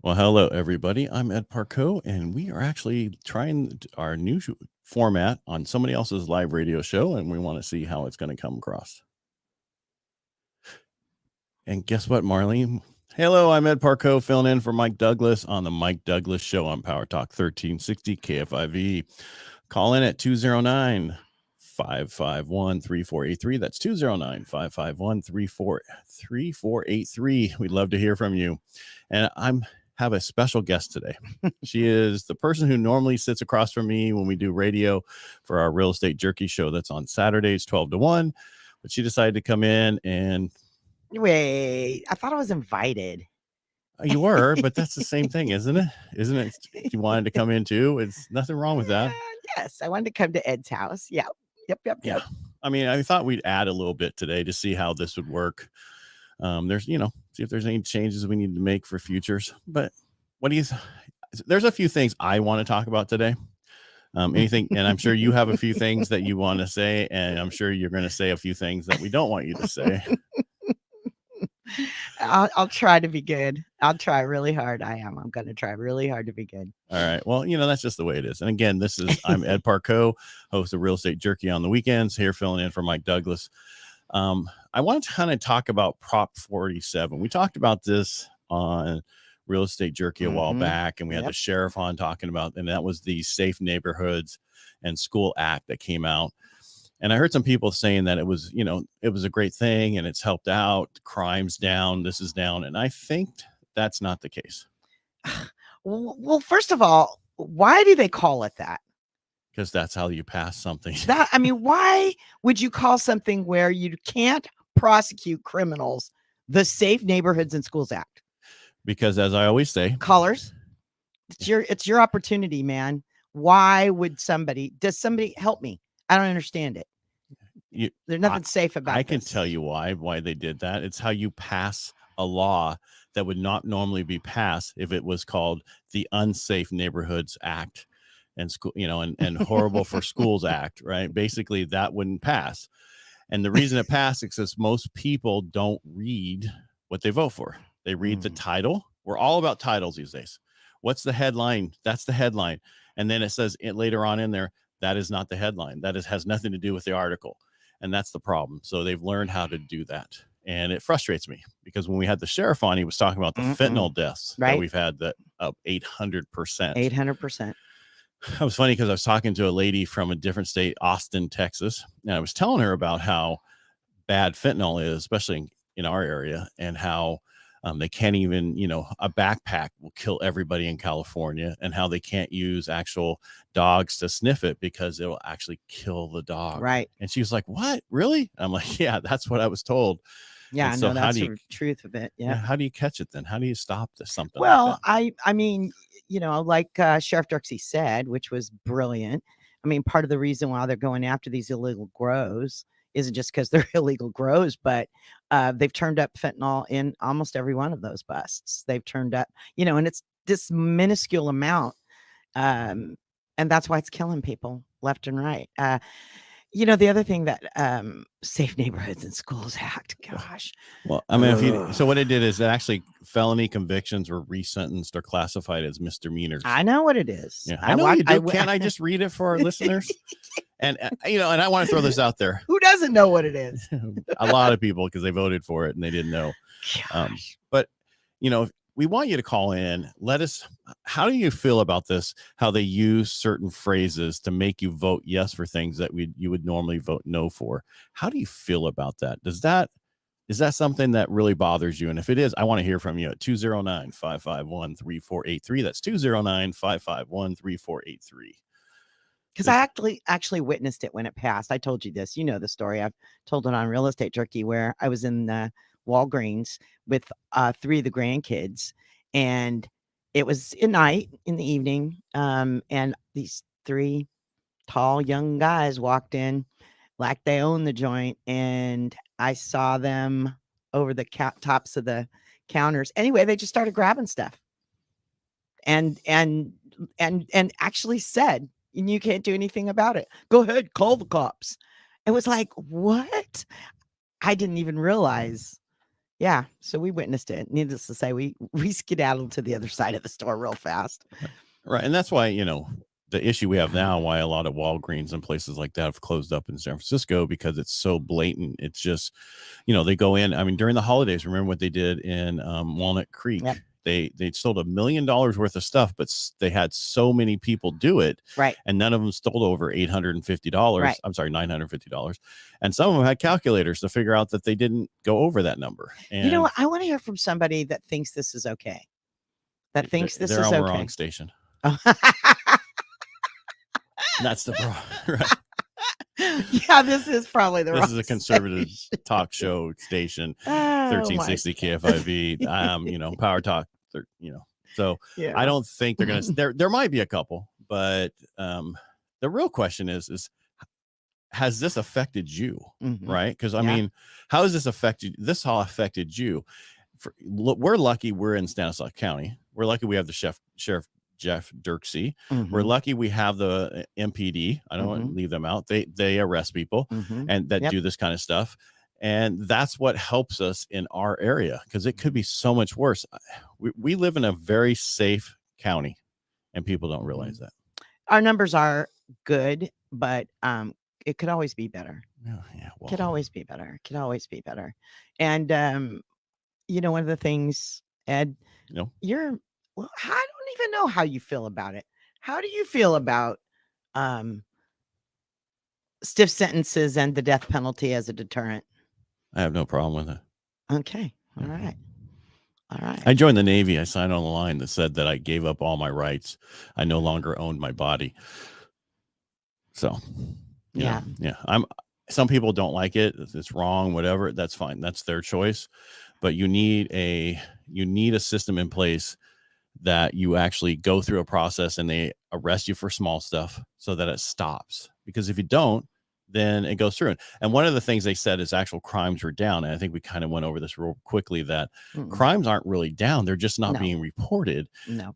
Well, hello, everybody. I'm Ed Parcaut, and we are actually trying our new format on somebody else's live radio show, and we want to see how it's going to come across. And guess what, Marlene? Hello, I'm Ed Parcaut, filling in for Mike Douglas on the Mike Douglas Show on Power Talk 1360 KFIV. Call in at 209 551 3483. That's 209 551 3483. We'd love to hear from you. And I'm have a special guest today. She is the person who normally sits across from me when we do radio for our Real Estate Jerky Show that's on Saturdays 12 to 1. But she decided to come in and Wait, I thought I was invited. you were, but that's the same thing, isn't it? Isn't it? You wanted to come in too. It's nothing wrong with that. Yes, I wanted to come to Ed's house. Yeah. Yep. I mean, I thought we'd add a little bit today to see how this would work. There's, see if there's any changes we need to make for futures. But there's a few things I want to talk about today. Anything, and I'm sure you have a few things that you want to say, and I'm sure you're going to say a few things that we don't want you to say. I'll try to be good. I'll try really hard. I'm going to try really hard to be good. All right. Well, that's just the way it is. And again, I'm Ed Parcaut, host of Real Estate Jerky on the weekends, here filling in for Mike Douglas. I want to kind of talk about Prop 47. We talked about this on Real Estate Jerky a while back, and we had the sheriff on talking about, and that was the Safe Neighborhoods and School Act that came out. And I heard some people saying that it was a great thing and it's helped out, crime's down, this is down. And I think that's not the case. Well, first of all, why do they call it that? Because that's how you pass something. Why would you call something where you can't prosecute criminals the Safe Neighborhoods and Schools Act? Because as I always say, callers, it's your opportunity, man. Why would does somebody help me? I don't understand it. There's nothing safe about it. I can tell you why they did that. It's how you pass a law that would not normally be passed if it was called the Unsafe Neighborhoods Act and school, and Horrible for Schools Act, right? Basically, that wouldn't pass. And the reason it passed is because most people don't read what they vote for. They read the title. We're all about titles these days. What's the headline? That's the headline. And then it says later on in there, that is not the headline. That has nothing to do with the article. And that's the problem. So they've learned how to do that. And it frustrates me because when we had the sheriff on, he was talking about the fentanyl deaths that we've had that up 800%. 800%. It was funny because I was talking to a lady from a different state, Austin, Texas, and I was telling her about how bad fentanyl is, especially in our area, and how they can't even, a backpack will kill everybody in California, and how they can't use actual dogs to sniff it because it will actually kill the dog. Right. And she was like, "What? Really?" I'm like, "Yeah, that's what I was told." Yeah, so that's the truth of it. Yeah. How do you catch it then? How do you stop something? Well, like I mean, like Sheriff Dirksey said, which was brilliant. I mean, part of the reason why they're going after these illegal grows isn't just because they're illegal grows, but they've turned up fentanyl in almost every one of those busts. They've turned up, and it's this minuscule amount. And that's why it's killing people left and right. The other thing that Safe Neighborhoods and Schools Act, gosh. Well, I mean, so what it did is that actually felony convictions were resentenced or classified as misdemeanors. I know what it is. Yeah, I know you do. Can't I just read it for our listeners? And and I want to throw this out there. Who doesn't know what it is? A lot of people, because they voted for it and they didn't know. But we want you to call in. Let us. How do you feel about this? How they use certain phrases to make you vote yes for things that you would normally vote no for? How do you feel about that? Is that something that really bothers you? And if it is, I want to hear from you at 209-551-3483. That's 209-551-3483. Because I actually witnessed it when it passed. I told you this. You know the story. I've told it on Real Estate Jerky, where I was in the Walgreens with 3 of the grandkids, and it was at night in the evening, and these 3 tall young guys walked in like they owned the joint, and I saw them over the tops of the counters. Anyway, they just started grabbing stuff and actually said, and you can't do anything about it. Go ahead, call the cops. It was like, what? I didn't even realize Yeah, so we witnessed it. Needless to say, we skedaddled to the other side of the store real fast. Right. And that's why, the issue we have now, why a lot of Walgreens and places like that have closed up in San Francisco, because it's so blatant. It's just, they go in. I mean, during the holidays, remember what they did in Walnut Creek? Yep. They sold $1 million worth of stuff, but they had so many people do it, Right. and none of them stole over $850. Right. I'm sorry, $950, and some of them had calculators to figure out that they didn't go over that number. And You know what? I want to hear from somebody that thinks this is okay. That thinks this they're is on the okay. wrong station. That's the problem. Right. Yeah, this is probably the This wrong is a conservative station. talk show station, Oh, 1360 KFIV, Power Talk, so yeah. I don't think they're going to, there might be a couple, but the real question is, has this affected you? Mhm. Right? Because I Yeah. mean, how has this affected, all affected you? We're lucky we're in Stanislaus County. We're lucky we have the Sheriff Jeff Dirksey. We're Mhm. lucky we have the MPD. I don't want to leave them out. They arrest people Mhm. and that Yep. do this kind of stuff. And that's what helps us in our area, because it could be so much worse. We live in a very safe county, and people don't realize that. Our numbers are good, but it could always be better. Yeah, well, Could always be better. Could always be better. And one of the things, Ed, you're well, I don't even know how you feel about it. How do you feel about stiff sentences and the death penalty as a deterrent? I have no problem with it. Okay. All right. All right. I joined the Navy. I signed on the line that said that I gave up all my rights. I no longer owned my body. So, yeah. Some people don't like it. It's wrong, whatever. That's fine. That's their choice. But you need a system in place that you actually go through a process and they arrest you for small stuff so that it stops. Because if you don't, then it goes through. And one of the things they said is actual crimes were down. And I think we kind of went over this real quickly, that crimes aren't really down. They're just not being reported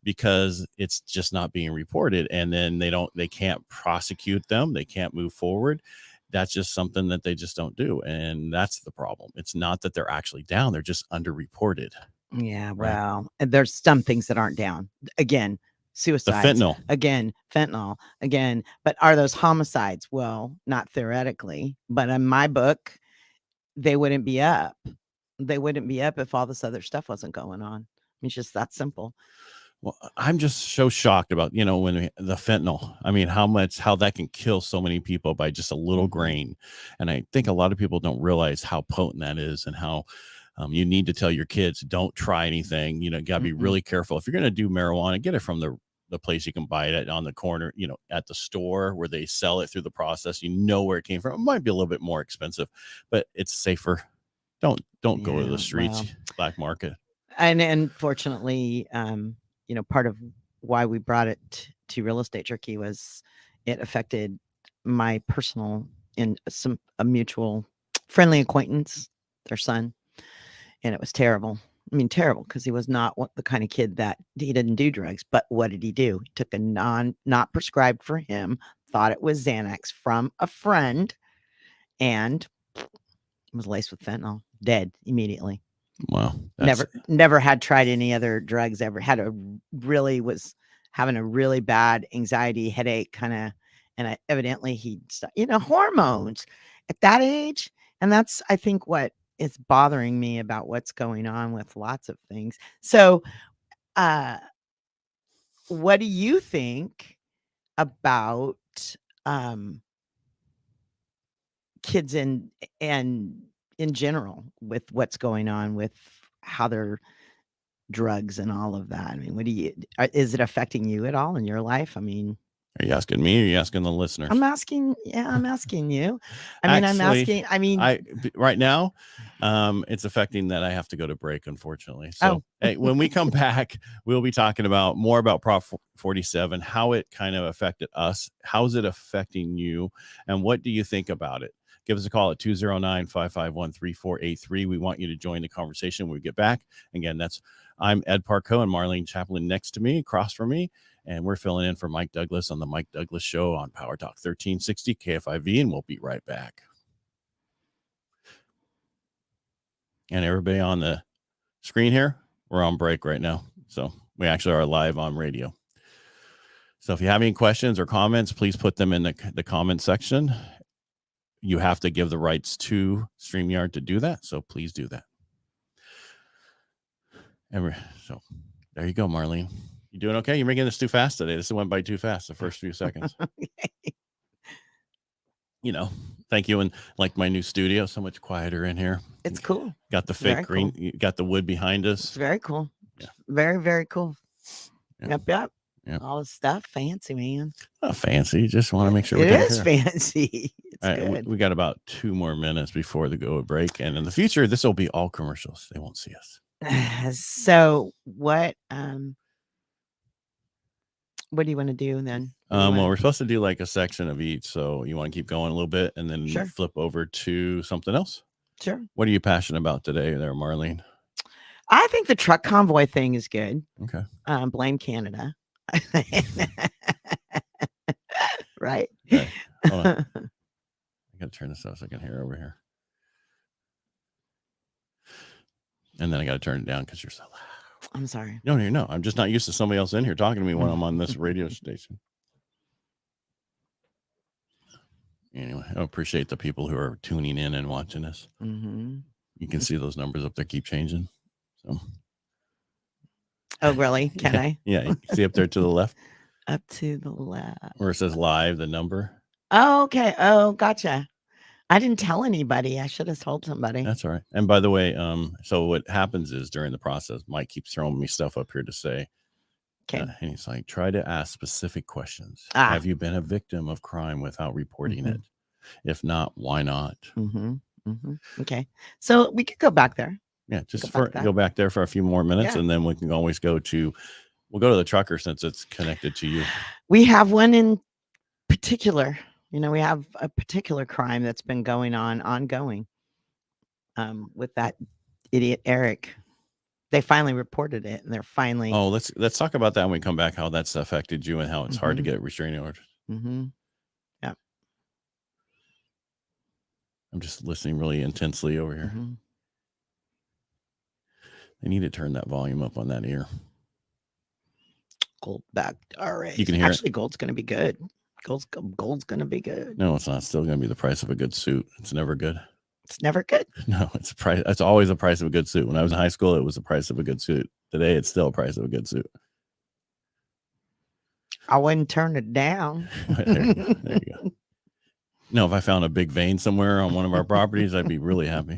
because it's just not being reported. And then they can't prosecute them. They can't move forward. That's just something that they just don't do. And that's the problem. It's not that they're actually down. They're just underreported. Yeah, well, there's some things that aren't down. Again, suicides. The fentanyl. Again, fentanyl. Again, but are those homicides? Well, not theoretically, but in my book, they wouldn't be up. They wouldn't be up if all this other stuff wasn't going on. It's just that simple. Well, I'm just so shocked about, when the fentanyl, I mean, how that can kill so many people by just a little grain. And I think a lot of people don't realize how potent that is, and how you need to tell your kids, don't try anything. You got to be really careful. If you're going to do marijuana, get it from the place you can buy it on the corner, at the store where they sell it through the process. Where it came from. It might be a little bit more expensive, but it's safer. Don't go to the streets, black market. And unfortunately, part of why we brought it to Real Estate Jerky was it affected my personal and a mutual friendly acquaintance, their son. And it was terrible. I mean, terrible, because he was not the kind of kid that he didn't do drugs. But what did he do? He took a not prescribed for him, thought it was Xanax from a friend, and it was laced with fentanyl, dead immediately. Wow. Never had tried any other drugs, ever was having a really bad anxiety, headache kind of, and evidently hormones at that age. And that's, I think, what is bothering me about what's going on with lots of things. So, what do you think about kids and in general with what's going on with how they're drugs and all of that? I mean, is it affecting you at all in your life? I mean, are you asking me, or are you asking the listeners? I'm asking you. Right now, it's affecting that I have to go to break, unfortunately. So hey, when we come back, we'll be talking more about Prop 47, how it kind of affected us. How's it affecting you? And what do you think about it? Give us a call at 209-551-3483. We want you to join the conversation when we get back. Again, I'm Ed Parcaut, and Marlene Champlin next to me, across from me. And we're filling in for Mike Douglas on the Mike Douglas Show on Power Talk 1360 KFIV, and we'll be right back. And everybody on the screen here, we're on break right now. So we actually are live on radio. So if you have any questions or comments, please put them in the comment section. You have to give the rights to StreamYard to do that. So please do that. So there you go, Marlene. You doing okay? You're making this too fast today. This went by too fast the first few seconds. Okay. You know, thank you. And like my new studio, so much quieter in here. It's cool. Got the fake green, cool. You got the wood behind us. It's very cool. Yeah. Very, very cool. Yeah. Yep. All the stuff. Fancy, man. Not fancy. Just want to make sure it is fancy. It's all right, we got about 2 more minutes before the go break. And in the future, this will be all commercials. They won't see us. So what do you want to do then? Well, we're supposed to do like a section of each. So you want to keep going a little bit and then flip over to something else? Sure. What are you passionate about today there, Marlene? I think the truck convoy thing is good. Okay. Blame Canada. Right. Hold on. I got to turn this off so I can hear over here. And then I got to turn it down because you're so loud. I'm sorry. No. I'm just not used to somebody else in here talking to me when I'm on this radio station. Anyway, I appreciate the people who are tuning in and watching us. Mm-hmm. You can see those numbers up there keep changing. So. Oh, really? Can I? Yeah. See up there to the left? Up to the left. Where it says live, the number. Oh, okay. Oh, gotcha. I didn't tell anybody. I should have told somebody. That's all right. And by the way, so what happens is during the process, Mike keeps throwing me stuff up here to say. Okay. And he's like, try to ask specific questions. Have you been a victim of crime without reporting it? If not, why not? Okay. So we could go back there. Yeah, just go back there for a few more minutes, and then we can always we'll go to the trucker since it's connected to you. We have one in particular. We have a particular crime that's been ongoing with that idiot Eric. They finally reported it, and they're finally. Oh, let's talk about that when we come back. How that's affected you and how it's hard to get restraining orders. Yeah. I'm just listening really intensely over here. I need to turn that volume up on that ear. Gold back. All right. You can hear Actually, gold's going to be good. Gold's going to be good. No, it's not. It's still going to be the price of a good suit. It's never good. It's never good. No, it's price. It's always the price of a good suit. When I was in high school, it was the price of a good suit. Today, it's still the price of a good suit. I wouldn't turn it down. There you go. No, if I found a big vein somewhere on one of our properties, I'd be really happy.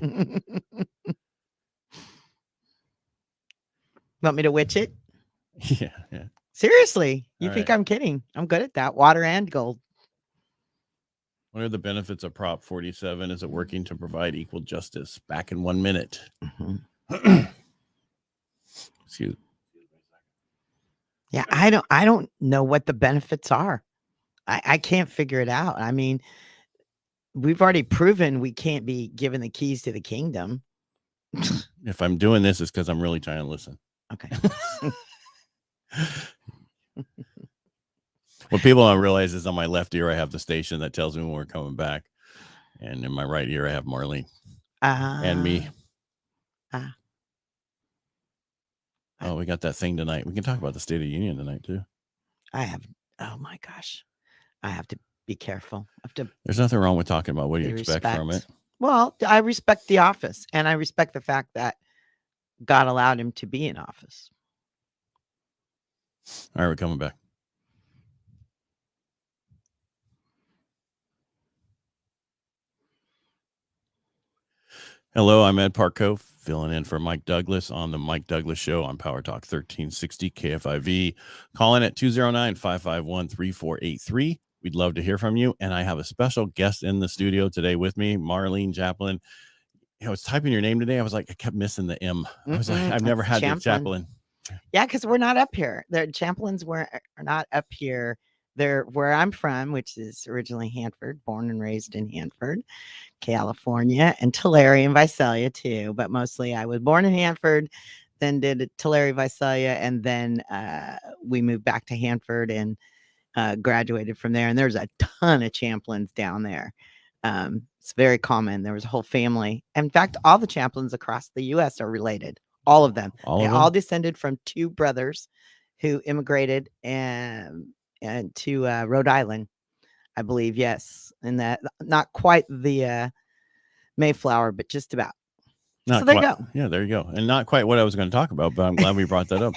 Want me to witch it? Yeah. Seriously, you think I'm kidding? I'm good at that. Water and gold. What are the benefits of Prop 47? Is it working to provide equal justice? Back in 1 minute. Excuse me. Yeah, I don't know what the benefits are. I can't figure it out. I mean, we've already proven we can't be given the keys to the kingdom. If I'm doing this, it's because I'm really trying to listen. Okay. What people don't realize is on my left ear, I have the station that tells me when we're coming back. And in my right ear, I have Marlene and me. Oh, we got that thing tonight. We can talk about the State of the Union tonight, too. Oh my gosh. I have to be careful. There's nothing wrong with talking about what you expect from it. Well, I respect the office, and I respect the fact that God allowed him to be in office. All right, we're coming back. Hello, I'm Ed Parcaut, filling in for Mike Douglas on the Mike Douglas Show on Power Talk 1360 KFIV. Calling at 209-551-3483. We'd love to hear from you. And I have a special guest in the studio today with me, Marlene Champlin. I was typing your name today. I was like, I kept missing the M. I was like, I've never had the Champlin. Yeah, because we're not up here. The Champlins are not up here. They're where I'm from, which is originally Hanford, born and raised in Hanford, California, and Tulare and Visalia too. But mostly I was born in Hanford, then did Tulare, Visalia, and then we moved back to Hanford and graduated from there. And there's a ton of Champlins down there. It's very common. There was a whole family. In fact, all the Champlins across the U.S. are related. All of them. All They of all them? descended from two brothers who immigrated and to Rhode Island, I believe. Yes, and that not quite the Mayflower, but just about. So Not there you quite. go. Yeah, there you go. And not quite what I was going to talk about, but I'm glad we brought that up.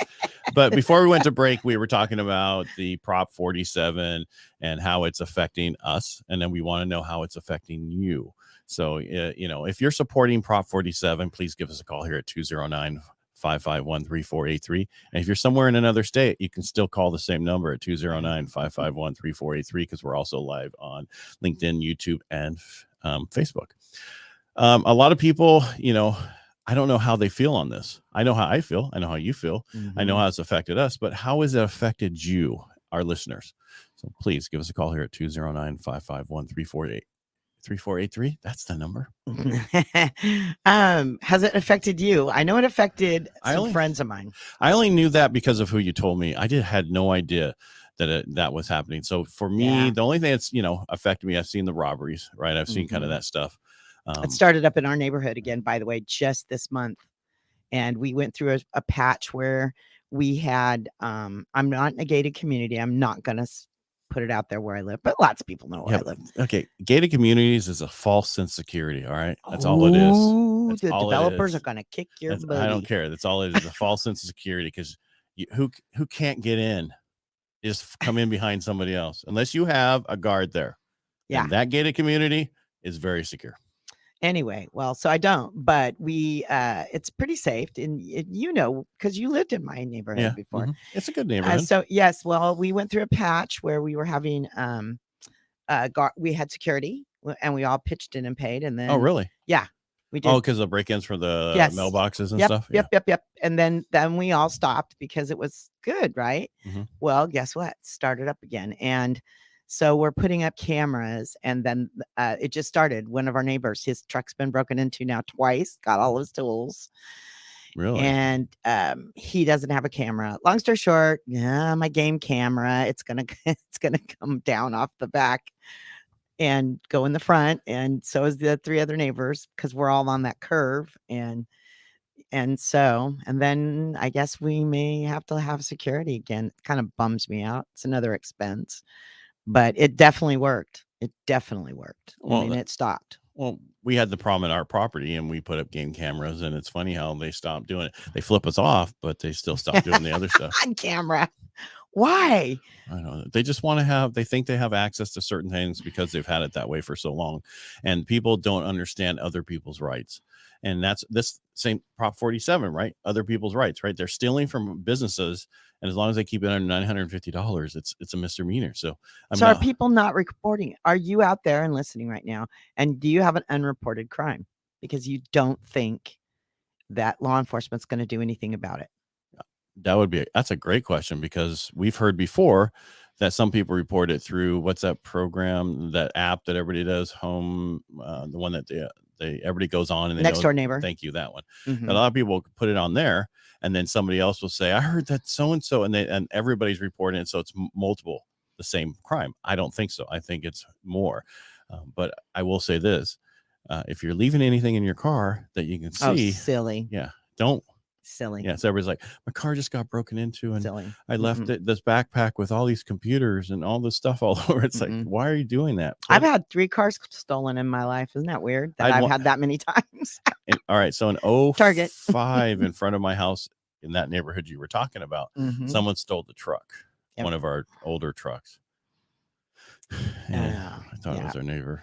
But before we went to break, we were talking about the Prop 47 and how it's affecting us. And then we want to know how it's affecting you. So, if you're supporting Prop 47, please give us a call here at 209 551 3483. And if you're somewhere in another state, you can still call the same number at 209 551 3483 because we're also live on LinkedIn, YouTube, and Facebook. A lot of people, I don't know how they feel on this. I know how I feel. I know how you feel. I know how it's affected us, but how has it affected you, our listeners? So please give us a call here at 209 551 3483. That's the number. Has it affected you? I know it affected some friends of mine. I only knew that because of who you told me. I had no idea that was happening. So for me, the only thing that's, affected me, I've seen the robberies, right? I've seen kind of that stuff. It started up in our neighborhood again, by the way, just this month. And we went through a patch where we had, I'm not in a gated community. I'm not going to put it out there where I live, but lots of people know where I live. Okay. Gated communities is a false sense of security. All right. That's all it is. The developers are going to kick your butt. I don't care. That's all it is. A false sense of security because who can't get in? Just come in behind somebody else unless you have a guard there. Yeah. And that gated community is very secure. Anyway, well, so I don't, but we, it's pretty safe. And because you lived in my neighborhood before. It's a good neighborhood. So yes, well, we went through a patch where we were having, we had security and we all pitched in and paid. And then, oh, really? Yeah, we did. Oh, because of break-ins for the mailboxes and stuff. Yep. And then we all stopped because it was good, right? Well, guess what? Started up again. And so we're putting up cameras, and then it just started. One of our neighbors, his truck's been broken into now twice, got all his tools. Really? And he doesn't have a camera. Long story short, my game camera, it's gonna come down off the back and go in the front, and so is the three other neighbors because we're all on that curve. And then I guess we may have to have security again. It kind of bums me out. It's another expense. But it definitely worked. It stopped. Well, we had the problem at our property and we put up game cameras, and it's funny how they stopped doing it. They flip us off, but they still stop doing the other stuff. On camera. Why? I don't know. They just want to they think they have access to certain things because they've had it that way for so long. And people don't understand other people's rights. And that's this same Prop 47, right? Other people's rights, right? They're stealing from businesses. And as long as they keep it under $950, it's a misdemeanor. So are people not reporting it? Are you out there and listening right now? And do you have an unreported crime because you don't think that law enforcement's going to do anything about it? That's a great question, because we've heard before that some people report it through, what's that program, that app that everybody does, home, the one that everybody goes on and they Next Door Neighbor. Thank you, that one. A lot of people put it on there, and then somebody else will say, I heard that so and so, and everybody's reporting it, so it's multiple the same crime. I don't think so. I think it's more. But I will say this: if you're leaving anything in your car that you can see, silly, don't. Silly. Yeah, so everybody's like, my car just got broken into, and silly. I left this backpack with all these computers and all this stuff all over. It's like, why are you doing that? I've had 3 cars stolen in my life. Isn't that weird that I've had that many times? All right, so in Target 05 in front of my house in that neighborhood you were talking about, someone stole the truck, one of our older trucks. I thought it was our neighbor.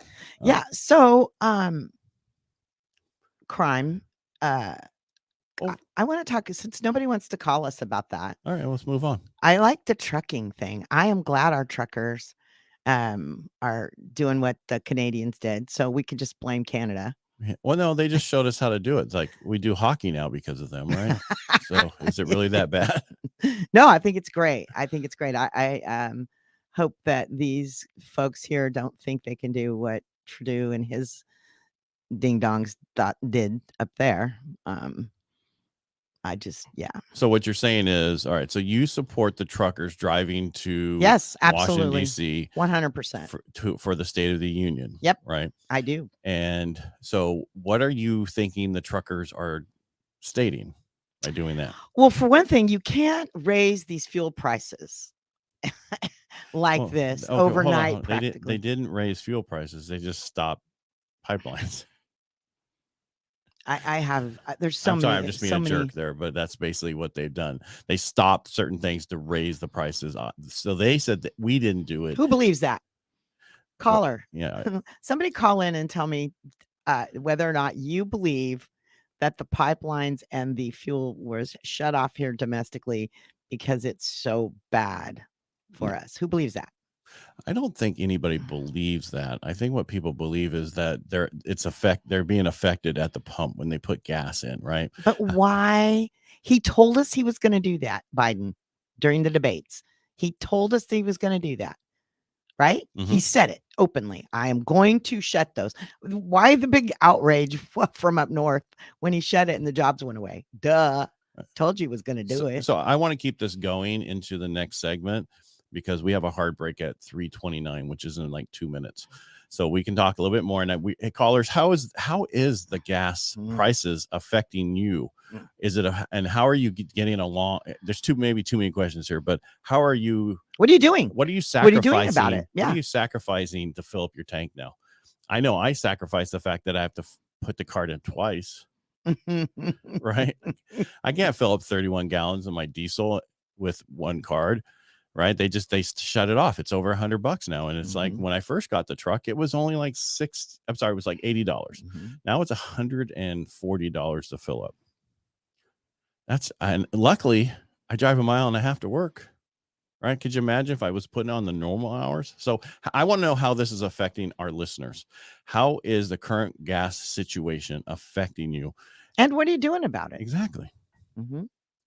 So crime. I want to talk, since nobody wants to call us about that. All right, let's move on. I like the trucking thing. I am glad our truckers are doing what the Canadians did, so we can just blame Canada. Well, no, they just showed us how to do it. It's like we do hockey now because of them, right? So is it really that bad? No, I think it's great. I hope that these folks here don't think they can do what Trudeau and his ding dongs did up there. Yeah. So what you're saying is, all right, so you support the truckers driving to Yes, Washington, absolutely. D.C. 100%. for the State of the Union. Yep. Right. I do. And so what are you thinking the truckers are stating by doing that? Well, for one thing, you can't raise these fuel prices like this Okay, hold overnight on. practically. They didn't raise fuel prices. They just stopped pipelines. I have there's so I'm sorry, many I'm just being a jerk there, but that's basically what they've done. They stopped certain things to raise the prices. So they said that we didn't do it. Who believes that? Caller. Yeah. Somebody call in and tell me whether or not you believe that the pipelines and the fuel was shut off here domestically because it's so bad for us. Who believes that? I don't think anybody believes that. I think what people believe is that they're being affected at the pump when they put gas in, right? But why? He told us he was going to do that, Biden, during the debates. He told us that he was going to do that, right? He said it openly. I am going to shut those. Why the big outrage from up north when he shut it and the jobs went away? Duh. Told you he was going to do it. So I want to keep this going into the next segment because we have a hard break at 3:29, which is in like 2 minutes. So we can talk a little bit more. And hey, callers, how is the gas prices affecting you? Is it and how are you getting along? There's maybe too many questions here, but how are you? What are you doing? What are you sacrificing? What are you doing about it? Yeah. What are you sacrificing to fill up your tank now? I know I sacrifice the fact that I have to put the card in twice. Right. I can't fill up 31 gallons of my diesel with one card. Right. They shut it off. It's over $100 now. And it's like when I first got the truck, it was only like it was like $80. Now it's $140 to fill up. And luckily I drive a mile and a half to work. Right. Could you imagine if I was putting on the normal hours? So I want to know how this is affecting our listeners. How is the current gas situation affecting you? And what are you doing about it? Exactly.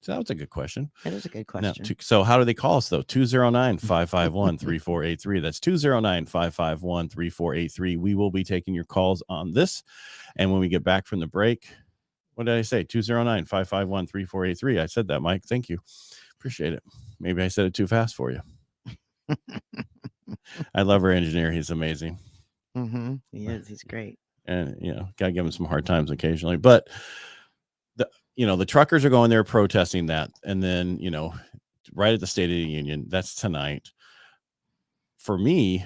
So that was a good question. It is a good question. Now, so how do they call us, though? 209-551-3483. That's 209-551-3483. We will be taking your calls on this. And when we get back from the break, what did I say? 209-551-3483. I said that, Mike. Thank you. Appreciate it. Maybe I said it too fast for you. I love our engineer. He's amazing. He is. He's great. And, got to give him some hard times occasionally. But the truckers are going there protesting that. And then, right at the State of the Union, that's tonight. For me,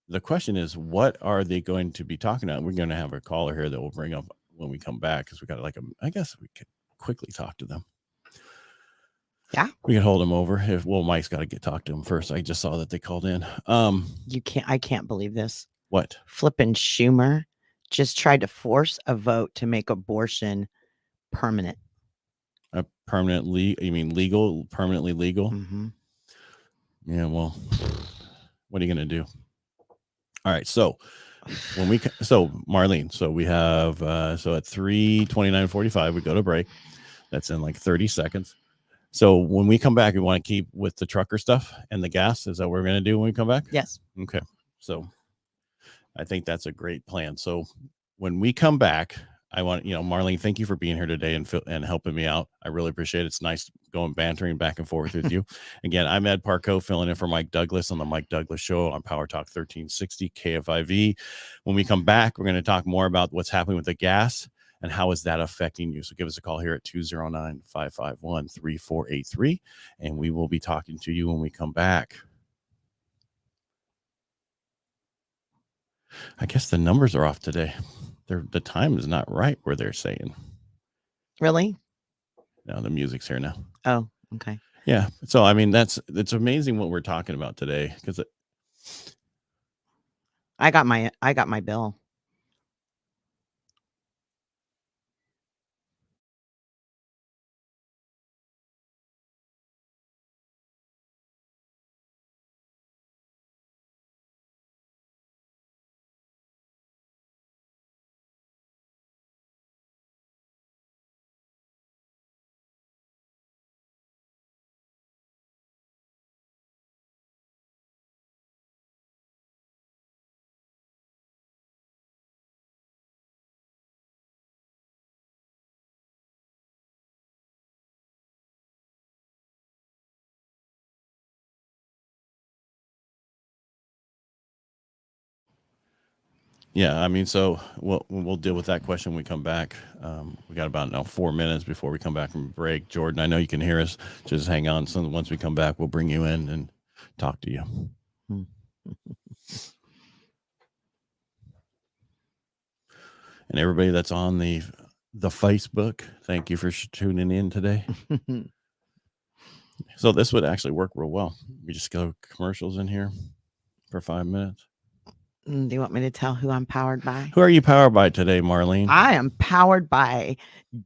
the question is, what are they going to be talking about? We're going to have a caller here that we'll bring up when we come back because we got I guess we could quickly talk to them. Yeah. We can hold them over. Mike's got to talk to him first. I just saw that they called in. I can't believe this. What? Flippin' Schumer just tried to force a vote to make abortion permanent. Permanently? You mean legal? Permanently legal? Yeah. Well, what are you going to do? All right. So Marlene, so we have, at 3:29:45, we go to break. That's in like 30 seconds. So when we come back, we want to keep with the trucker stuff and the gas. Is that what we're going to do when we come back? Yes. Okay. So I think that's a great plan. So when we come back, I want, Marlene, thank you for being here today and helping me out. I really appreciate it. It's nice going bantering back and forth with you. Again, I'm Ed Parcaut filling in for Mike Douglas on the Mike Douglas Show on Power Talk 1360 KFIV. When we come back, we're going to talk more about what's happening with the gas and how is that affecting you. So give us a call here at 209-551-3483, and we will be talking to you when we come back. I guess the numbers are off today. The time is not right where they're saying. Really? No, the music's here now. Oh, okay. Yeah. So, I mean, it's amazing what we're talking about today because I got my bill. Yeah, I mean, so we'll deal with that question when we come back. We got about 4 minutes before we come back from break. Jordan, I know you can hear us. Just hang on. So once we come back, we'll bring you in and talk to you. And everybody that's on the Facebook, thank you for tuning in today. So this would actually work real well. We just go commercials in here for 5 minutes. Do you want me to tell who I'm powered by? Who are you powered by today, Marlene? I am powered by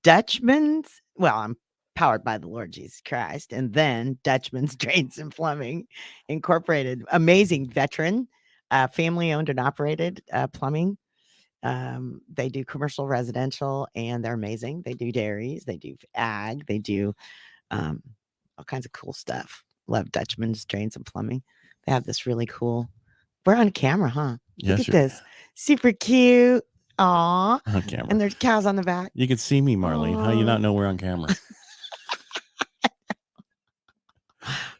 Dutchman's. Well, I'm powered by the Lord Jesus Christ, and then Dutchman's Drains and Plumbing Incorporated. Amazing veteran, family owned and operated plumbing. They do commercial, residential, and they're amazing. They do dairies, they do ag, they do all kinds of cool stuff. Love Dutchman's Drains and Plumbing. They have this really cool. We're on camera, huh? Yes, Look at this. Super cute. Aw. On camera. And there's cows on the back. You can see me, Marlene. How you not know we're on camera?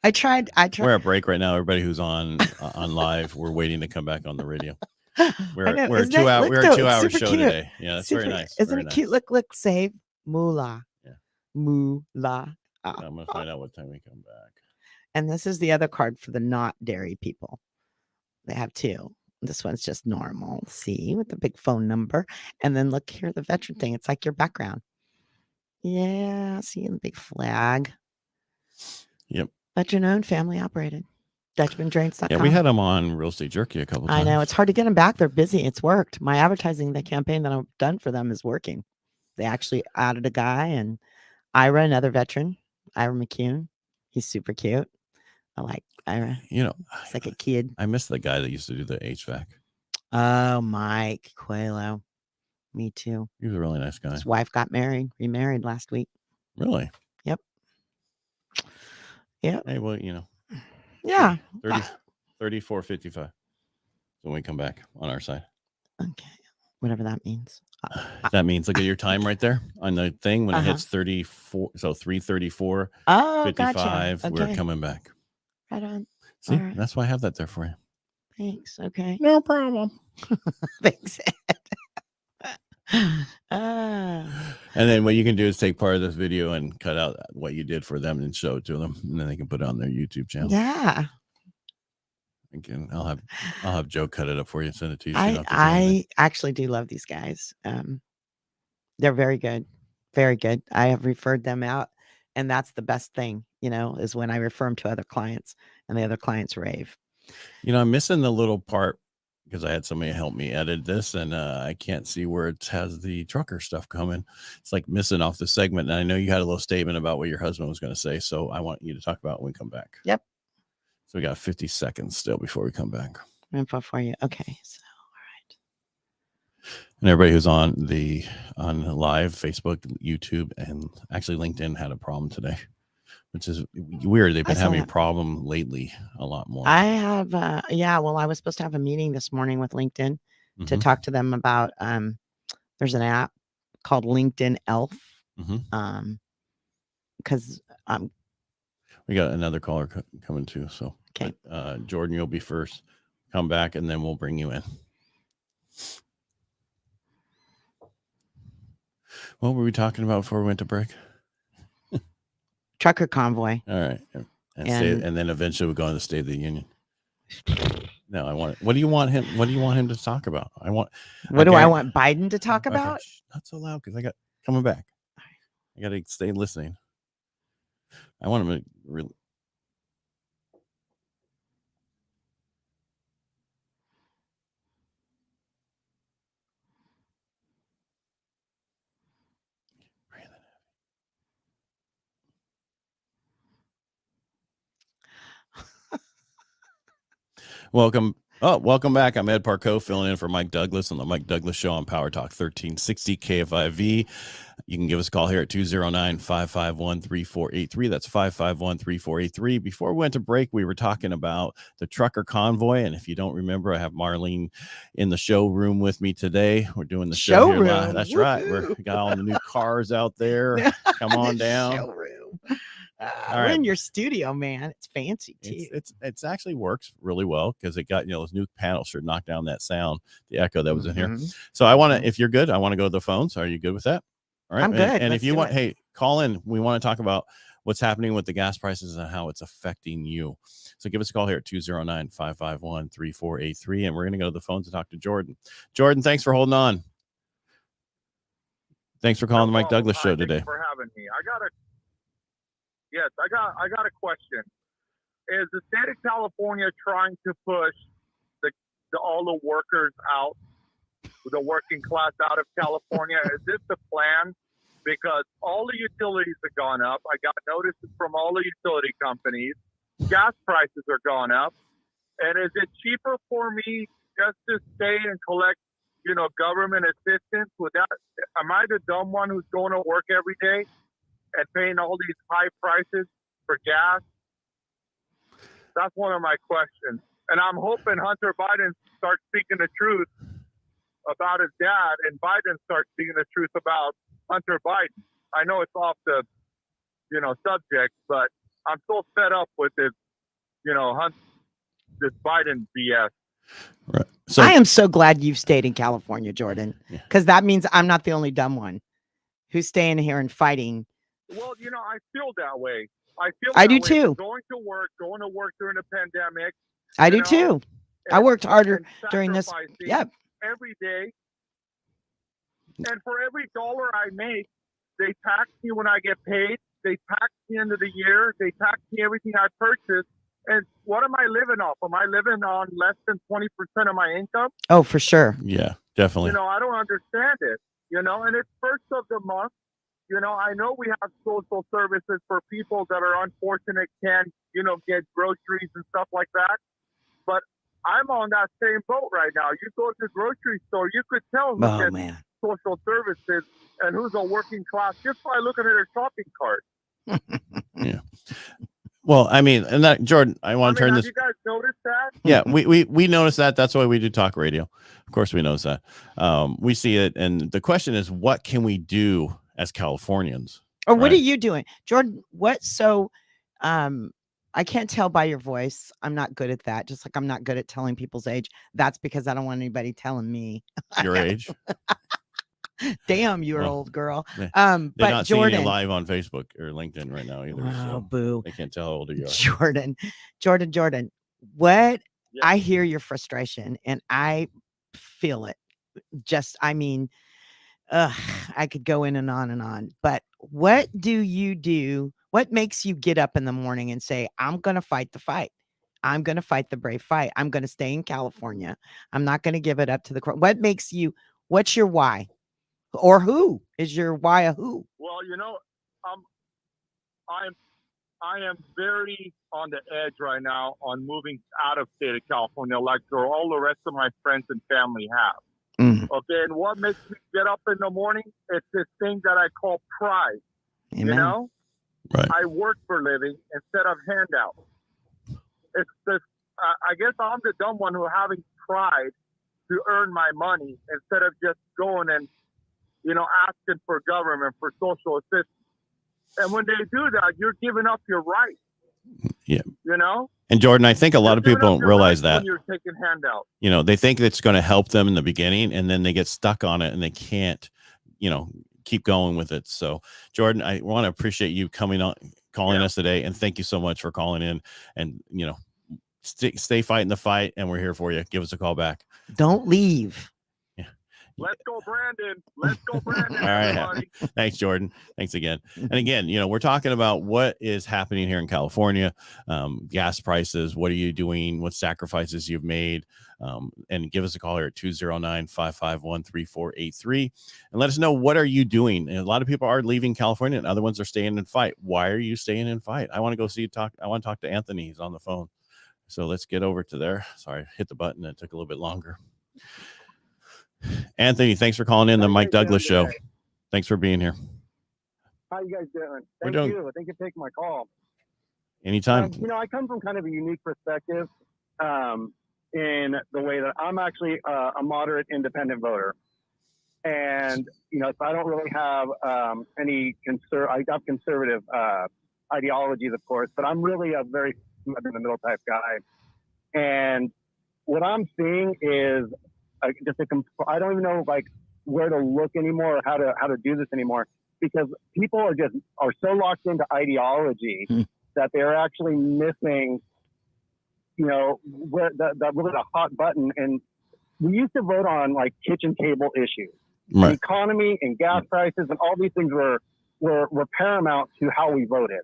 I tried. We're at break right now. Everybody who's on live, we're waiting to come back on the radio. We're a 2 hour show cute. Today. Yeah, that's very nice. Isn't very it nice. Cute? Look, save moolah. Yeah. Moolah. I'm gonna find out what time we come back. And this is the other card for the not dairy people. They have two. This one's just normal. See, with the big phone number. And then look here, the veteran thing. It's like your background. Yeah, see the big flag. Yep. Veteran owned, family operated. DutchmanDrains.com. Yeah, we had them on Real Estate Jerky a couple times. I know. It's hard to get them back. They're busy. It's worked. My advertising, the campaign that I've done for them is working. They actually added a guy, and Ira, another veteran, Ira McCune. He's super cute. I like Ira. You know, he's like a kid. I miss the guy that used to do the HVAC. Oh, Mike Coelho. Me too. He was a really nice guy. His wife got remarried last week. Really? Yep. Yep. Hey, well, you know. Yeah. 34.55. When we come back on our side. Okay. Whatever that means. That means, look at your time right there on the thing when it hits 34. So 3:34. Oh, 55. Gotcha. Okay. We're coming back. Right on. See, right. That's why I have that there for you. Thanks. Okay. No problem. Thanks, Ed. And then what you can do is take part of this video and cut out what you did for them and show it to them, and then they can put it on their YouTube channel. Yeah. Again, I'll have Joe cut it up for you and send it to you. I actually do love these guys. They're very good. Very good. I have referred them out, and that's the best thing, is when I refer them to other clients and the other clients rave. I'm missing the little part because I had somebody help me edit this, and I can't see where it has the trucker stuff coming. It's like missing off the segment. And I know you had a little statement about what your husband was going to say, so I want you to talk about it when we come back. Yep. So we got 50 seconds still before we come back. Info for you. Okay. So, all right. And everybody who's on live, Facebook, YouTube, and actually LinkedIn had a problem today, which is weird. They've been having a problem lately a lot more. I have, well, I was supposed to have a meeting this morning with LinkedIn to talk to them about, there's an app called LinkedIn Elf. Because we got another caller coming too. So, okay. Jordan, you'll be first. Come back, and then we'll bring you in. What were we talking about before we went to break? Trucker convoy. All right. And then eventually we'll go on the State of the Union. No, I want it. What do you want him to talk about? What do I want Biden to talk about? Okay, not so loud because I got coming back. I got to stay listening. I want him to really. Welcome back. I'm Ed Parcaut, filling in for Mike Douglas on the Mike Douglas Show on Power Talk 1360 KFIV. You can give us a call here at 209-551-3483. That's 551-3483. Before we went to break, we were talking about the trucker convoy. And if you don't remember, I have Marlene in the showroom with me today. We're doing the show here live. That's right. We got all the new cars out there. Come on down. Showroom. All We're right. in your studio, man. It's fancy too. It's actually works really well because it got, those new panels should knock down that sound, the echo that was in here. Mhm. So I want to, if you're good, I want to go to the phones. Are you good with that? All right. I'm good. And Let's if you do want, it. hey, call in. We want to talk about what's happening with the gas prices and how it's affecting you. So give us a call here at 209-551-3483. And we're going to go to the phones and talk to Jordan. Jordan, thanks for holding on. Thanks for calling the Mike Douglas Show today. Thanks for having me. I got a question. Is the state of California trying to push all the workers out, the working class out of California? Is this the plan? Because all the utilities have gone up. I got notices from all the utility companies. Gas prices are gone up. And is it cheaper for me just to stay and collect, government assistance without? Am I the dumb one who's going to work every day and paying all these high prices for gas? That's one of my questions. And I'm hoping Hunter Biden starts speaking the truth about his dad and Biden starts speaking the truth about Hunter Biden. I know it's off the, subject, but I'm so fed up with this, this Biden BS. Right. So I am so glad you've stayed in California, Jordan, because that means I'm not the only dumb one who's staying here and fighting. Well, I feel that way. I do too. Going to work during the pandemic. I do too. I worked harder during this. Yep. Every day. And for every dollar I make, they tax me when I get paid. They tax me end of the year. They tax me everything I purchase. And what am I living off? Am I living on less than 20% of my income? Oh, for sure. Yeah, definitely. I don't understand it. And it's first of the month. I know we have social services for people that are unfortunate, can't, get groceries and stuff like that. But I'm on that same boat right now. You go to the grocery store, you could tell who gets social services and who's a working class just by looking at their shopping cart. Yeah. Well, I mean, and that, Jordan, I want to turn this. Have you guys noticed that? Yeah, we noticed that. That's why we do talk radio. Of course, we notice that. We see it, and the question is, what can we do as Californians? Or what are you doing, Jordan? What? So, I can't tell by your voice. I'm not good at that. Just like I'm not good at telling people's age. That's because I don't want anybody telling me your age. Damn, you're old girl. They're but not Jordan, seeing you live on Facebook or LinkedIn right now either. Oh, so boo. They can't tell how old you are. Jordan. What? Yeah. I hear your frustration and I feel it. I could go in and on. But what do you do? What makes you get up in the morning and say, I'm going to fight the fight? I'm going to fight the brave fight. I'm going to stay in California. I'm not going to give it up to the court. What makes you, what's your why? Or who is your why a who? Well, I am very on the edge right now on moving out of state of California, like all the rest of my friends and family have. Mm. Okay, and what makes me get up in the morning? It's this thing that I call pride. Amen. Right. I work for a living instead of handout. It's this. I guess I'm the dumb one who having pride to earn my money instead of just going and asking for government for social assistance. And when they do that, you're giving up your right. Yeah. And Jordan, I think a lot of people don't realize that. When you're taking handouts. They think it's going to help them in the beginning, and then they get stuck on it and they can't, keep going with it. So, Jordan, I want to appreciate you coming on, calling us today, and thank you so much for calling in. And stay fighting the fight, and we're here for you. Give us a call back. Don't leave. Let's go, Brandon. Let's go, Brandon. All right. Thanks, Jordan. Thanks again. And again, we're talking about what is happening here in California, gas prices. What are you doing? What sacrifices you've made? And give us a call here at 209-551-3483 and let us know, what are you doing? And a lot of people are leaving California and other ones are staying and fight. Why are you staying and fight? I want to go I want to talk to Anthony. He's on the phone. So let's get over to there. Sorry, hit the button. It took a little bit longer. Anthony, thanks for calling in the Mike Douglas Show. Thanks for being here. How you guys doing? Thank you. Thank you for taking my call. Anytime. I come from kind of a unique perspective in the way that I'm actually a moderate independent voter. And, so I don't really have any I have conservative ideologies, of course, but I'm really a very in the middle type guy. And what I'm seeing is I don't even know like where to look anymore or how to do this anymore, because people are so locked into ideology that they're actually missing, where the really the hot button. And we used to vote on like kitchen table issues, Right. the economy and gas prices and all these things were paramount to how we voted.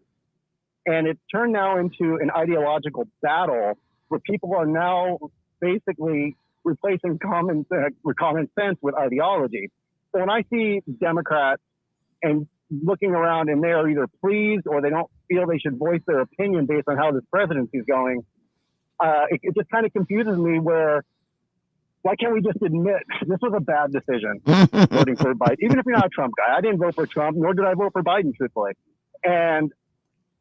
And it's turned now into an ideological battle where people are now basically replacing common sense with ideology. So when I see Democrats and looking around and they are either pleased or they don't feel they should voice their opinion based on how this presidency is going, it just kind of confuses me why can't we just admit this was a bad decision voting for Biden? Even if you're not a Trump guy, I didn't vote for Trump, nor did I vote for Biden, truthfully. And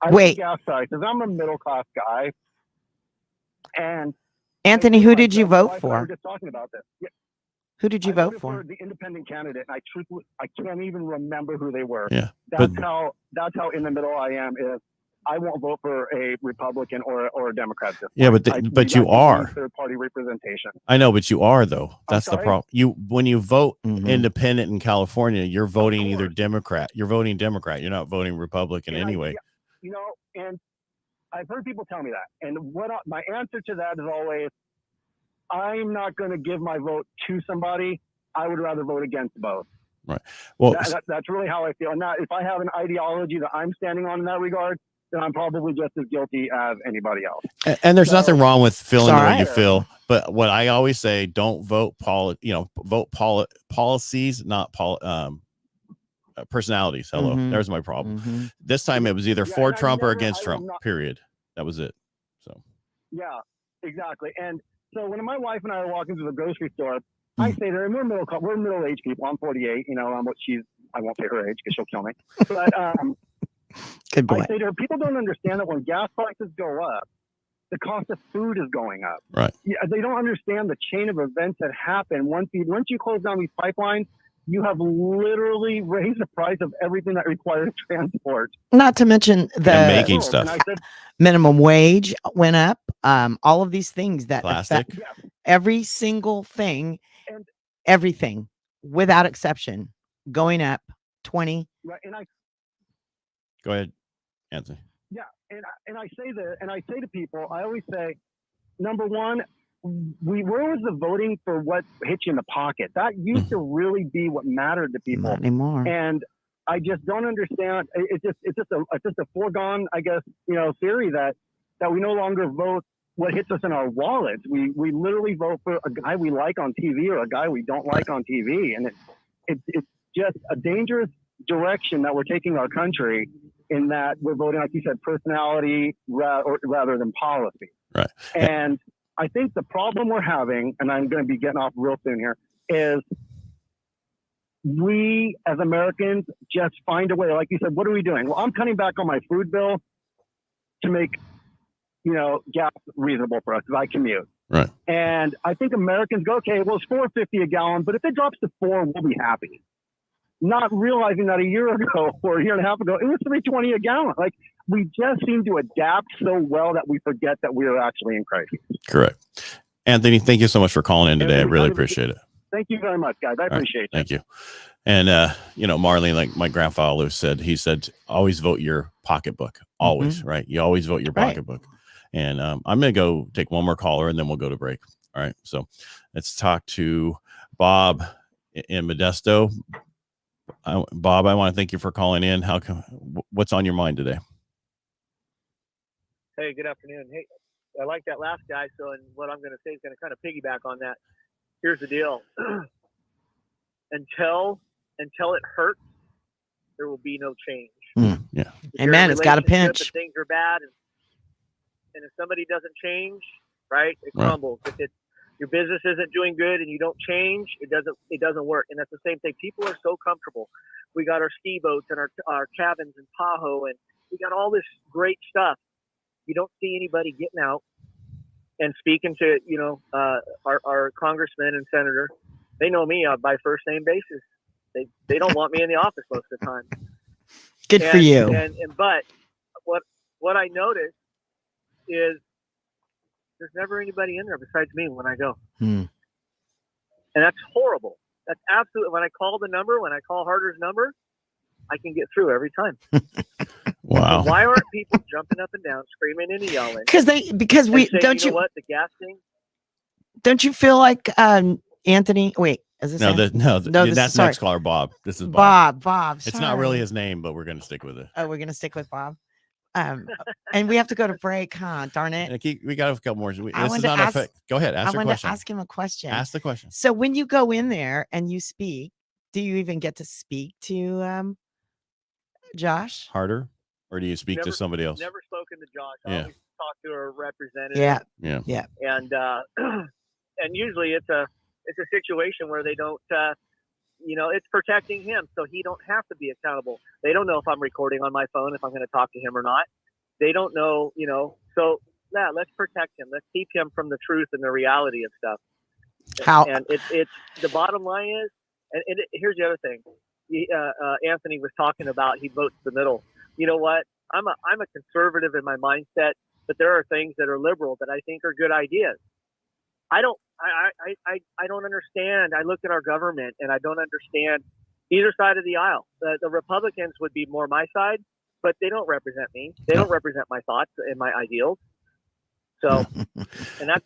I think gas prices. I'm a middle class guy, and Anthony, who did you vote We for? were just talking about this. Yeah, Who did you I vote voted for? the independent candidate, and I can't even remember who they were. Yeah. That's how in the middle I am. Is I won't vote for a Republican or a Democrat. Yeah, but you are third party representation. I know, but you are though. That's the sorry? problem. When you vote Mhm. independent in California, you're voting either course. Democrat. You're voting Democrat. You're not voting Republican anyway. And I've heard people tell me that. And my answer to that is always, I'm not going to give my vote to somebody. I would rather vote against both. Right. Well, that's really how I feel. And if I have an ideology that I'm standing on in that regard, then I'm probably just as guilty as anybody else. and there's nothing wrong with feeling the way you Sorry. feel. But what I always say, don't vote policies, not personalities. Hello, Mhm. there's my problem. Mhm. This time it was either Yeah, for and I Trump or never- against I will Trump. not- Period. That was it. So Yeah, exactly. And so when my wife and I are walking through the grocery store, I say to her, and we're middle-aged people. I'm 48. I won't say her age because she'll kill me. But Good boy. I say to her, people don't understand that when gas prices go up, the cost of food is going up. Right. Yeah, they don't understand the chain of events that happen. Once you close down these pipelines, you have literally raised the price of everything that requires transport. Not to mention And the making stuff. And I said, minimum wage went up. All of these things that Plastic. affect every single thing, And- everything without exception going up 20. right, and I Go ahead, Anthony. Yeah, and I say that, and I say to people, I always say, number one, where was the voting for what hits you in the pocket? That used to really be what mattered to people, Not anymore. and I just don't understand. It's just a foregone, I guess, theory that we no longer vote what hits us in our wallets. We literally vote for a guy we like on TV or a guy we don't like on TV, and it's just a dangerous direction that we're taking our country, in that we're voting, like you said, personality rather than policy. Right. And I think the problem we're having, and I'm going to be getting off real soon here, is we as Americans just find a way. Like you said, what are we doing? Well, I'm cutting back on my food bill to make, gas reasonable for us because I commute. Right. And I think Americans go, okay, well, it's $4.50 a gallon, but if it drops to $4, we'll be happy. Not realizing that a year ago or a year and a half ago, it was $3.20 a gallon. Like, we just seem to adapt so well that we forget that we are actually in crisis. Correct. Anthony, thank you so much for calling in today. I really appreciate it. Thank you very much, guys. I appreciate it. Thank you. And, Marlene, like my grandfather always said, he said, always vote your pocketbook. Always, right? You always vote your pocketbook. And I'm going to go take one more caller and then we'll go to break. All right. So let's talk to Bob in Modesto. Bob, I want to thank you for calling in. What's on your mind today? Hey, good afternoon. Hey, I like that last guy. So, and what I'm going to say is going to kind of piggyback on that. Here's the deal. Until it hurts, there will be no change. Yeah. Amen. It's got a pinch. If things are bad, and if somebody doesn't change, right, it Right. crumbles. If your business isn't doing good and you don't change, it doesn't work. And that's the same thing. People are so comfortable. We got our ski boats and our cabins in Tahoe, and we got all this great stuff. You don't see anybody getting out and speaking to, our congressman and senator. They know me by first name basis. They don't want me in the office most of the time. Good for you. But what what I noticed is there's never anybody in there besides me when I go. Hmm. And that's horrible. That's absolutely, when I call the number, when I call Harder's number, I can get through every time. Wow. So why aren't people jumping up and down, screaming and yelling? Because we saying, don't you know what, the gas thing? Don't you feel like Anthony? Wait, is this No, this that's is, sorry. next caller, Bob. This is Bob. Bob. It's not really sorry. his name, but we're going to stick with it. Oh, we're gonna stick with Bob. And we have to go to break, huh? Darn it. And we got a couple more. This I is wanted to not ask- a Go ahead. Ask I your wanted question. to ask him a question. Ask the question. So when you go in there and you speak, do you even get to speak to Josh? Harder, or do you speak to Never- somebody else? Never spoken to Josh. I Yeah. always talk to a representative. Yeah. Yeah. And and usually it's a situation where they don't it's protecting him, so he don't have to be accountable. They don't know if I'm recording on my phone, if I'm going to talk to him or not. They don't know, so yeah, let's protect him. Let's keep him from the truth and the reality of stuff. How? And it's the bottom line is, and here's the other thing. Anthony was talking about he votes the middle. You know what? I'm a conservative in my mindset, but there are things that are liberal that I think are good ideas. I don't understand. I look at our government and I don't understand either side of the aisle. The Republicans would be more my side, but they don't represent me. They don't represent my thoughts and my ideals. So, and that's,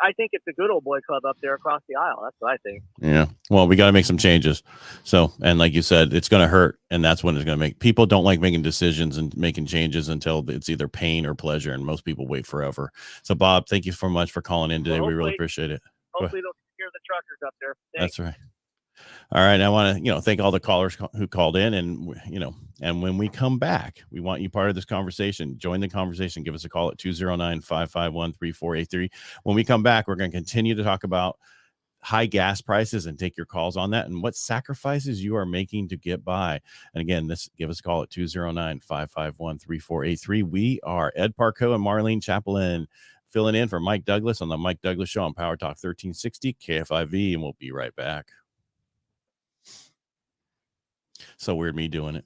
I think it's a good old boy club up there across the aisle. That's what I think. Yeah. Well, we got to make some changes. So, and like you said, it's going to hurt. And that's when it's going to make people don't like making decisions and making changes until it's either pain or pleasure. And most people wait forever. So, Bob, thank you so much for calling in today. Well, we really appreciate it. Hopefully they'll scare the truckers up there. Thanks. That's right. All right. I want to, thank all the callers who called in, and, and when we come back, we want you part of this conversation. Join the conversation. Give us a call at 209-551-3483. When we come back, we're going to continue to talk about high gas prices and take your calls on that and what sacrifices you are making to get by. And again, give us a call at 209-551-3483. We are Ed Parcaut and Marlene Champlin, filling in for Mike Douglas on the Mike Douglas Show on Power Talk 1360 KFIV, and we'll be right back. So weird me doing it.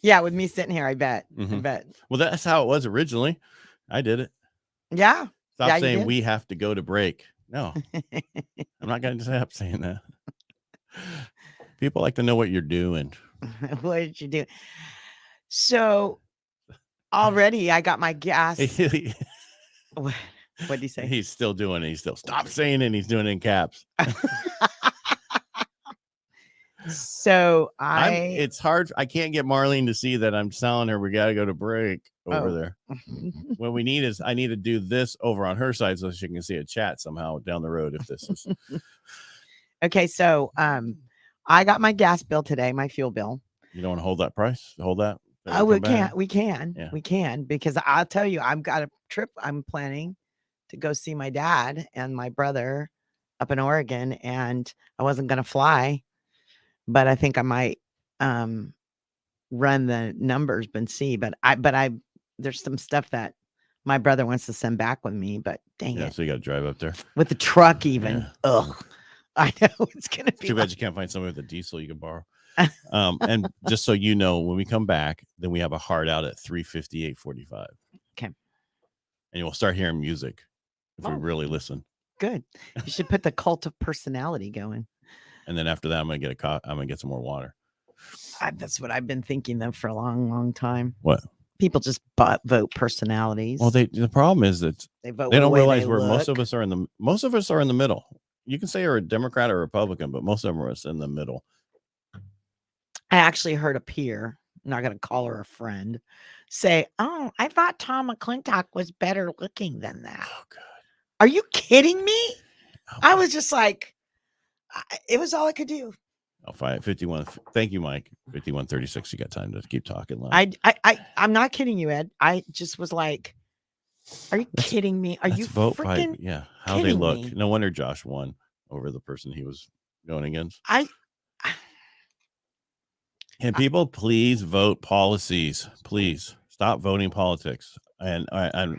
Yeah, with me sitting here, I bet. Mhm. I bet. Well, that's how it was originally. I did it. Yeah. Stop Yeah, you saying did. we have to go to break. No, I'm not going to stop saying that. People like to know what you're doing. What did you do? So already I got my gas. What did he say? He's still doing it. He's still stop saying it. And he's doing it in caps. So It's hard. I can't get Marlene to see that I'm telling her we got to go to break over there. What we need is I need to do this over on her side so she can see a chat somehow down the road if this is. Okay. So I got my gas bill today, my fuel bill. You don't want to hold that price? Hold that? Oh, we can. Yeah. We can, because I'll tell you, I've got a trip I'm planning to go see my dad and my brother up in Oregon, and I wasn't going to fly, but I think I might run the numbers and see. But there's some stuff that my brother wants to send back with me, but dang it. So you got to drive up there. With the truck even. Yeah. Ugh. I know it's going to be. Too bad you can't find somebody with a diesel you can borrow. And just so you know, when we come back, then we have a hard out at 3:58:45. Okay. And we'll start hearing music if we Oh. really listen. Good. You should put the cult of personality going. And then after that, I'm gonna get some more water. That's what I've been thinking though for a long, long time. What? People just vote personalities. Well, the problem is that they vote. they don't the way realize they where most look. of us are in the middle. You can say you're a Democrat or Republican, but most of them are in the middle. I actually heard a peer, I'm not going to call her a friend, say, "Oh, I thought Tom McClintock was better looking than that." Oh, God. Are you kidding me? Oh, I was just like, it was all I could do. Oh, 51. Thank you, Mike. 51:36. You got time to keep talking. Loud. I'm not kidding you, Ed. I just was like, are you kidding me? Are you vote freaking? Yeah, how they kidding look. me? No wonder Josh won over the person he was going against. And people, please vote policies. Please stop voting politics. And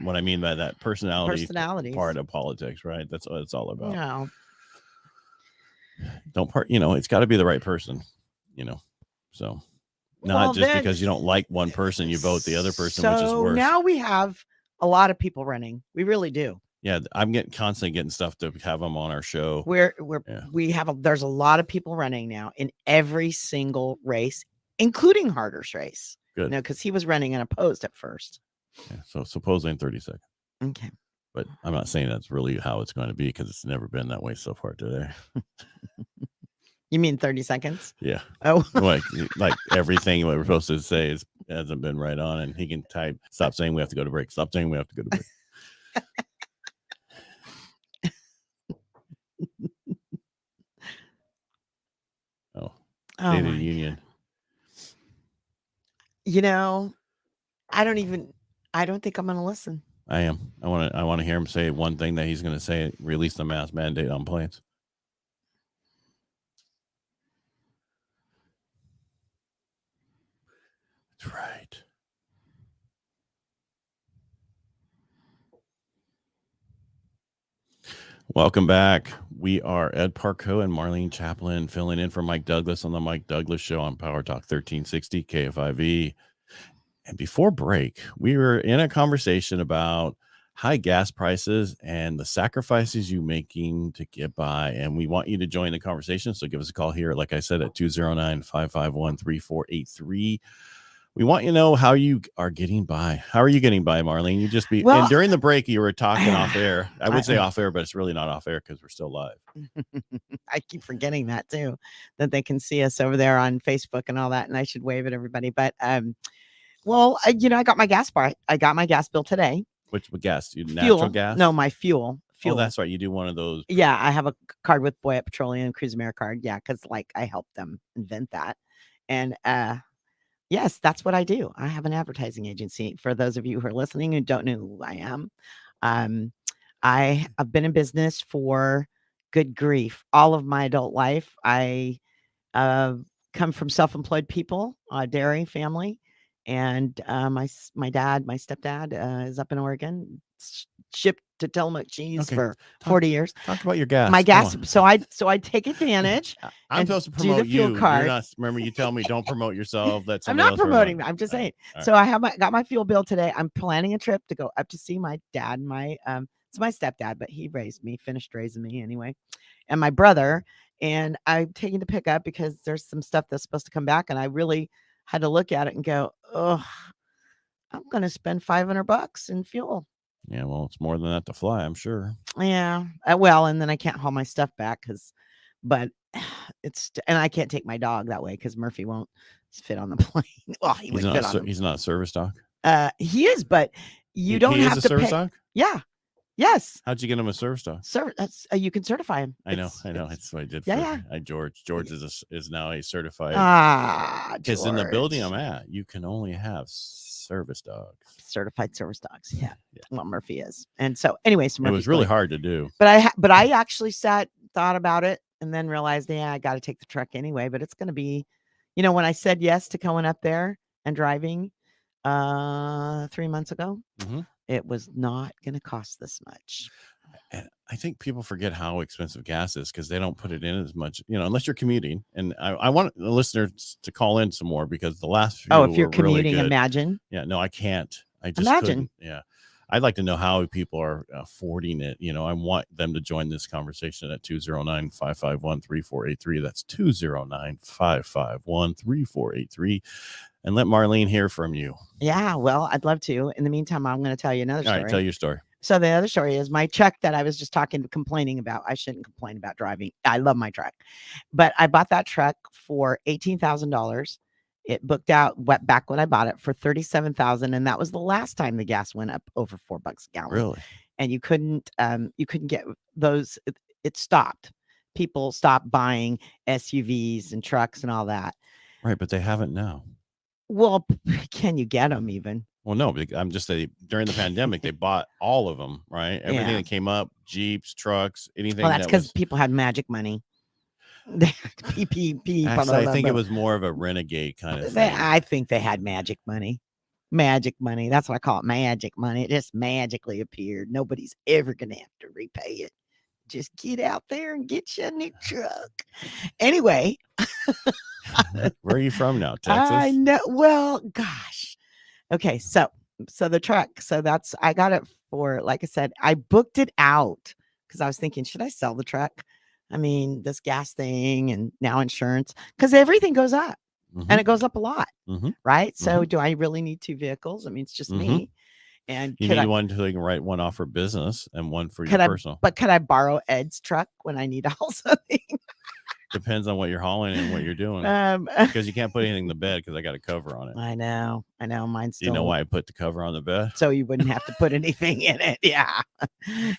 what I mean by that, personalities part of politics, right? That's what it's all about. No. Don't it's got to be the right person, So Not just then- because you don't like one person, you vote the other person, which is So worse. now we have a lot of people running. We really do. Yeah, I'm constantly getting stuff to have them on our show. There's a lot of people running now in every single race, including Harder's race. Good. Because he was running unopposed at first. Yeah, so supposedly in 30 seconds. Okay. But I'm not saying that's really how it's going to be because it's never been that way so far today. You mean 30 seconds? Yeah. Oh, like everything what we're supposed to say hasn't been right on, and he can type, stop saying we have to go to break. Stop saying we have to go to break. State of the Union. I don't think I'm going to listen. I am. I want to hear him say one thing that he's going to say: release the mask mandate on planes. That's right. Welcome back. We are Ed Parcaut and Marlene Champlin filling in for Mike Douglas on the Mike Douglas Show on Power Talk 1360 KFIV. And before break, we were in a conversation about high gas prices and the sacrifices you're making to get by. And we want you to join the conversation. So give us a call here, like I said, at 209-551-3483. We want you to know how you are getting by. How are you getting by, Marlene? And during the break, you were talking off air. I would say off air, but it's really not off air because we're still live. I keep forgetting that too, that they can see us over there on Facebook and all that. And I should wave at everybody. But, I got my gas bar. I got my gas bill today. Which gas? Natural gas? No, my fuel. Oh, that's right. You do one of those. Yeah, I have a card with Boyette Petroleum, Cruise America card. Yeah, because I helped them invent that. And yes, that's what I do. I have an advertising agency. For those of you who are listening and don't know who I am, I have been in business for good grief all of my adult life. I come from self-employed people, dairy family. And my stepdad is up in Oregon, shipped to Tillamook cheese for 40 years. Talk about your gas. My gas. So I take advantage. I'm supposed to promote you. Card. Remember, you tell me don't promote yourself. I'm not promoting. I'm just saying. Right. So I got my fuel bill today. I'm planning a trip to go up to see my dad. It's my stepdad, but he finished raising me anyway, and my brother. And I'm taking the pickup because there's some stuff that's supposed to come back, and I really had to look at it and go, oh, I'm going to spend $500 in fuel. Yeah, well, it's more than that to fly, I'm sure. Yeah. And then I can't haul my stuff back and I can't take my dog that way because Murphy won't fit on the plane. Well, he's not a service dog. He is, but you don't have to service pay. Dog? Yeah. Yes. How'd you get him a service dog? That's you can certify him. I know. That's what I did. George is now a certified. Because in the building I'm at, you can only have service dogs. Certified service dogs. Yeah. Well, Murphy is. And so anyway, it was really hard to do. But I actually thought about it and then realized, I got to take the truck anyway. But it's going to be, when I said yes to going up there and driving 3 months ago, it was not going to cost this much. And I think people forget how expensive gas is because they don't put it in as much, unless you're commuting. And I want the listeners to call in some more because the last few if you're commuting, really imagine. Yeah, no, I can't. I just imagine. Yeah. I'd like to know how people are affording it. I want them to join this conversation at 209-551-3483. That's 209-551-3483. And let Marlene hear from you. Yeah, well, I'd love to. In the meantime, I'm going to tell you another story. All right, tell your story. So the other story is my truck that I was just complaining about. I shouldn't complain about driving. I love my truck. But I bought that truck for $18,000. It booked out back when I bought it for $37,000. And that was the last time the gas went up over $4 a gallon. Really? And you couldn't get those. It stopped. People stopped buying SUVs and trucks and all that. Right. But they haven't now. Well, can you get them even? Well, no, I'm just saying during the pandemic, they bought all of them, right? Everything that came up, Jeeps, trucks, anything. Well, that's because people had magic money. PPP. Actually, I think it was more of a renegade kind of thing. I think they had magic money. Magic money. That's what I call it. Magic money. It just magically appeared. Nobody's ever going to have to repay it. just get out there and get you a new truck. Anyway, Where are you from now? I Texas? know. Well, gosh. Okay, so the truck. So I got it for, like I said, I booked it out because I was thinking, should I sell the truck? I mean, this gas thing and now insurance, because everything goes up and it goes up a lot, right? So do I really need two vehicles? I mean, it's just me. And you need one so you can write one off for business and one for your personal. But could I borrow Ed's truck when I need to haul something? Depends on what you're hauling and what you're doing. Because you can't put anything in the bed because I got a cover on it. I know. Mine's still. Do you know why I put the cover on the bed? So you wouldn't have to put anything in it. Yeah.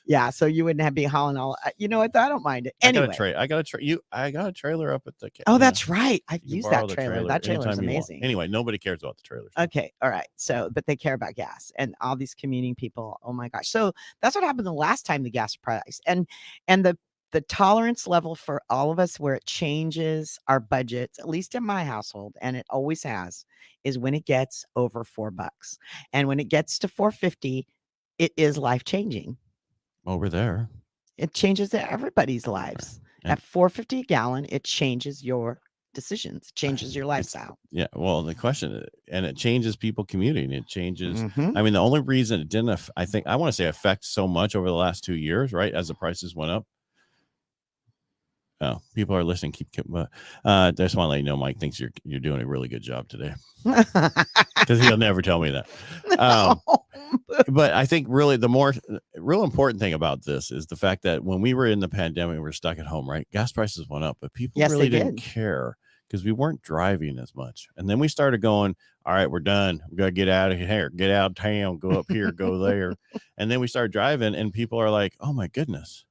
Yeah. So you wouldn't have to be hauling all. You know what? I don't mind it. Anyway. I got a trailer up at the. Oh, that's right. I've used that trailer. That trailer is amazing. Anyway, nobody cares about the trailers. Okay. All right. So, but they care about gas and all these commuting people. Oh my gosh. So that's what happened the last time the gas price and the tolerance level for all of us where it changes our budgets, at least in my household, and it always has, is when it gets over $4. And when it gets to $4.50, it is life-changing. Over there. It changes everybody's lives. At $4.50 a gallon, it changes your decisions, changes your lifestyle. Yeah. Well, the question, and it changes people commuting. It changes. I mean, the only reason it didn't, I want to say affect so much over the last 2 years, right? As the prices went up. Oh, people are listening. I just want to let you know, Mike thinks you're doing a really good job today, because he'll never tell me that. But I think really the real important thing about this is the fact that when we were in the pandemic, we were stuck at home, right? Gas prices went up, but people really didn't care because we weren't driving as much. And then we started going, all right, we're done. We got to get out of here, get out of town, go up here, go there. And then we started driving, and people are like, oh my goodness.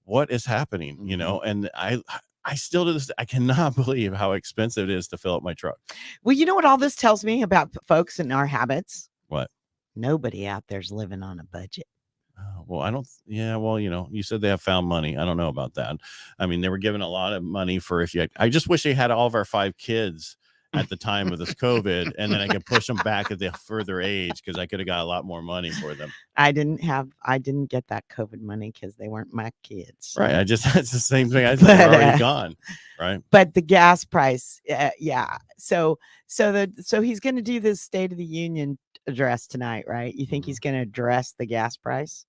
What is happening, you know? And I still to this, I cannot believe how expensive it is to fill up my truck. Well, you know what all this tells me about folks and our habits? What? Nobody out there's living on a budget. Well, well, you know, you said they have found money. I don't know about that. I mean, they were given a lot of money for I just wish they had all of our 5 kids at the time of this COVID, and then I could push them back at the further age, because I could have got a lot more money for them. I didn't get that COVID money because they weren't my kids. Right. It's the same thing. They're already gone. Right. But the gas price, yeah. So he's going to do this State of the Union address tonight, right? You think he's going to address the gas price?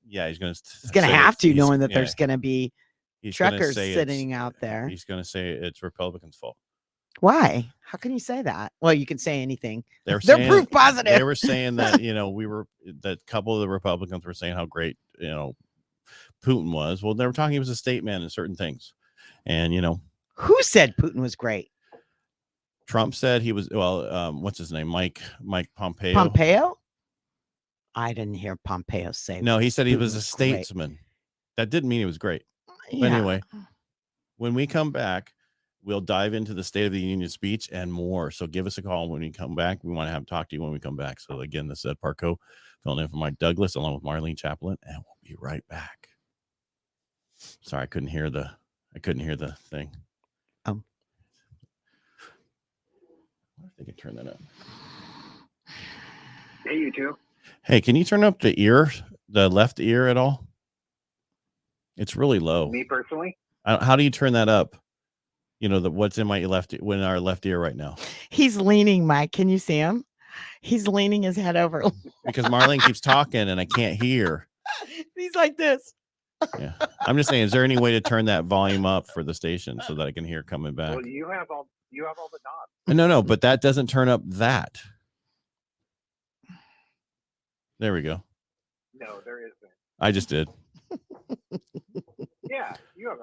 Yeah, he's going to have to, knowing that there's going to be truckers sitting out there. He's going to say it's Republicans' fault. Why? How can you say that? Well, you can say anything. They're proof positive. They were saying that, that a couple of the Republicans were saying how great, Putin was. Well, they were talking he was a statesman in certain things. And, who said Putin was great? Trump said he was, what's his name? Mike Pompeo. Pompeo? I didn't hear Pompeo say. No, he said he was a statesman. Great. That didn't mean he was great. Yeah. But anyway, when we come back, we'll dive into the State of the Union speech and more. So give us a call when we come back. We want to talk to you when we come back. So again, this is Ed Parcaut, filling in for Mike Douglas, along with Marlene Champlin, and we'll be right back. Sorry, I couldn't hear the thing. I wonder if they can turn that up. Hey, you two. Hey, can you turn up the left ear at all? It's really low. Me personally? How do you turn that up? What's in my our left ear right now. He's leaning, Mike. Can you see him? He's leaning his head over. Because Marlene keeps talking and I can't hear. He's like this. Yeah. I'm just saying, is there any way to turn that volume up for the station so that I can hear coming back? Well, you have all the knobs. No, but that doesn't turn up that. There we go. No, there isn't. I just did. Yeah, you have.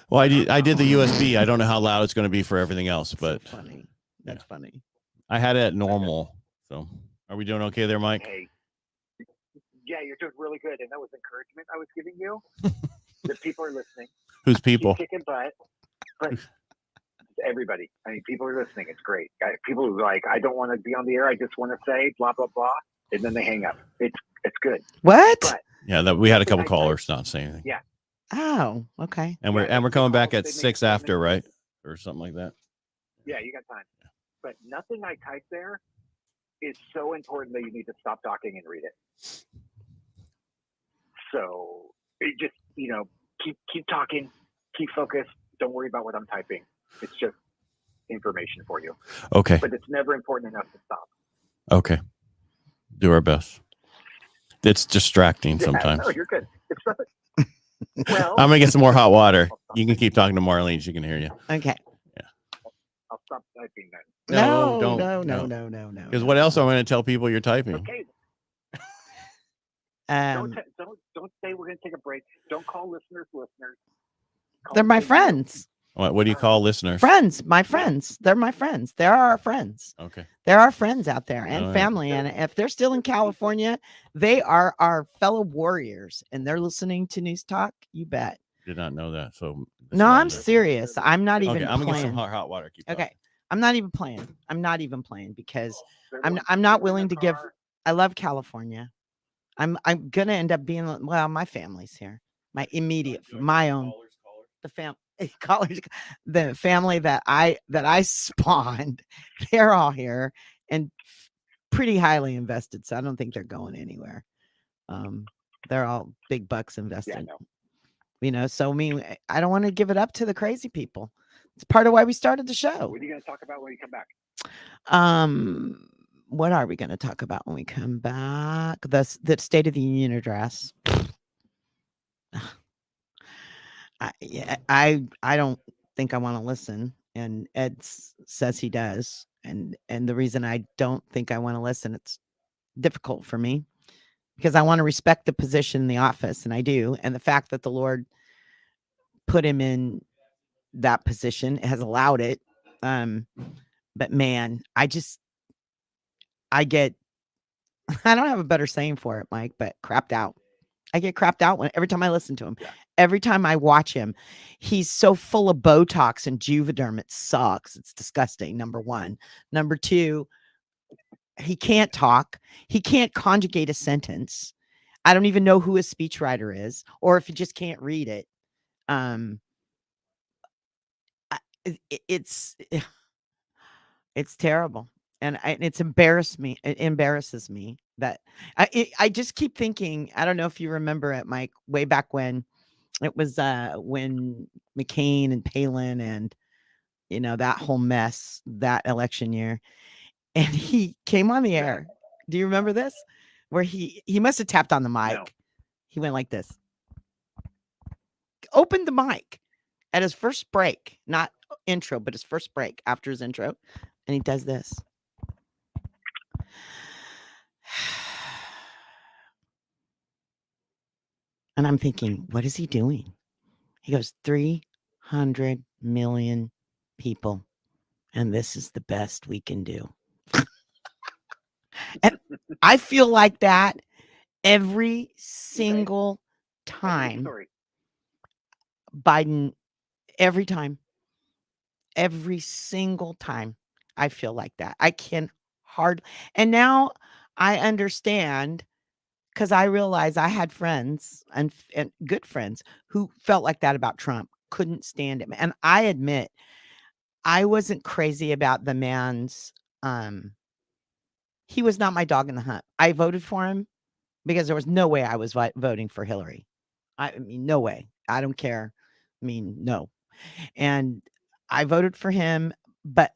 Well, I did the USB. I don't know how loud it's going to be for everything else, but that's funny. That's funny. I had it at normal. So are we doing okay there, Mike? Hey. Yeah, you're doing really good. And that was encouragement I was giving you. That people are listening. Who's people? Keep kicking butt. But everybody. I mean, people are listening. It's great. People who are like, I don't want to be on the air. I just want to say blah, blah, blah. And then they hang up. It's good. What? But yeah, we had a couple callers not saying anything. Yeah. Oh, okay. And we're coming back at 6 after, right? Or something like that. Yeah, you got time. But nothing I type there is so important that you need to stop talking and read it. So keep talking, keep focused. Don't worry about what I'm typing. It's just information for you. Okay. But it's never important enough to stop. Okay. Do our best. It's distracting sometimes. No, you're good. It's nothing. Well, I'm gonna get some more hot water. You can keep talking to Marlene. She can hear you. Okay. I'll stop typing then. No, don't. No. Because what else am I going to tell people you're typing? Okay. Um, Don't say we're going to take a break. Don't call listeners. Call they're my them friends. What do you call listeners? Friends, my friends. They're my friends. They're our friends. Okay. There are friends out there and All right. family. And if they're still in California, they are our fellow warriors and they're listening to News Talk. You bet. Did not know that. So No, I'm serious. I'm not even Okay, I'm gonna get some playing. hot water. Keep Okay. talking. I'm not even playing. I'm not even playing because They're I'm the ones not in willing the to give. car. I love California. I'm gonna end up being, well, my family's here. My immediate, my own, the college, the family that I spawned, they're all here and pretty highly invested. So I don't think they're going anywhere. They're all big bucks invested. Yeah, no. So I don't want to give it up to the crazy people. It's part of why we started the show. What are you going to talk about when you come back? What are we going to talk about when we come back? The State of the Union address. I don't think I want to listen, and Ed says he does, and the reason I don't think I want to listen, it's difficult for me because I want to respect the position in the office, and I do, and the fact that the Lord put him in that position has allowed it. But man, I don't have a better saying for it, Mike, but crapped out. I get crapped out every time I listen to him. Yeah. Every time I watch him, he's so full of Botox and Juvederm. It sucks. It's disgusting. Number one. Number two, he can't talk. He can't conjugate a sentence. I don't even know who his speechwriter is, or if he just can't read it. It's terrible. And it embarrasses me that I just keep thinking, I don't know if you remember it, Mike, way back when it was when McCain and Palin and that whole mess, that election year, and he came on the air. Do you remember this? Where he must have tapped on the mic. No. He went like this. Opened the mic at his first break, not intro, but his first break after his intro, and he does this. And I'm thinking, what is he doing? He goes, 300 million people, and this is the best we can do. And I feel like that every single time. Biden, every single time, I feel like that. I can and now I understand, because I realize I had friends and good friends who felt like that about Trump, couldn't stand him. And I admit, I wasn't crazy about the man's, he was not my dog in the hunt. I voted for him because there was no way I was voting for Hillary. I mean, no way. I don't care. I mean, no. And I voted for him, but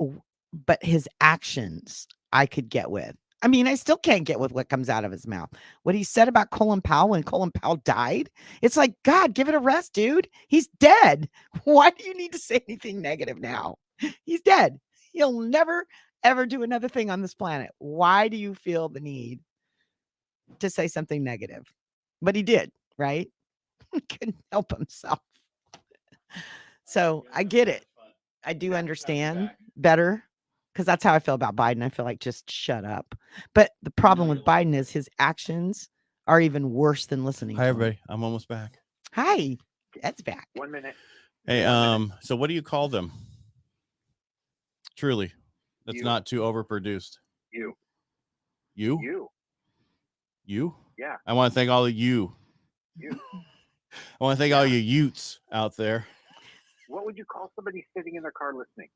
his actions I could get with. I mean, I still can't get with what comes out of his mouth. What he said about Colin Powell when Colin Powell died, it's like, God, give it a rest, dude. He's dead. Why do you need to say anything negative now? He's dead. He'll never, ever do another thing on this planet. Why do you feel the need to say something negative? But he did, right? He couldn't help himself. So I get it. I do understand better, because that's how I feel about Biden. I feel like just shut up. But the problem with Biden is his actions are even worse than listening. Hi, to him. everybody. I'm almost back. Hi, Ed's back. 1 minute. Hey, so what do you call them? Truly, that's You. not too overproduced. You. You? Yeah. I want to thank all of you. You. I want to thank all you Utes out there. What would you call somebody sitting in their car listening?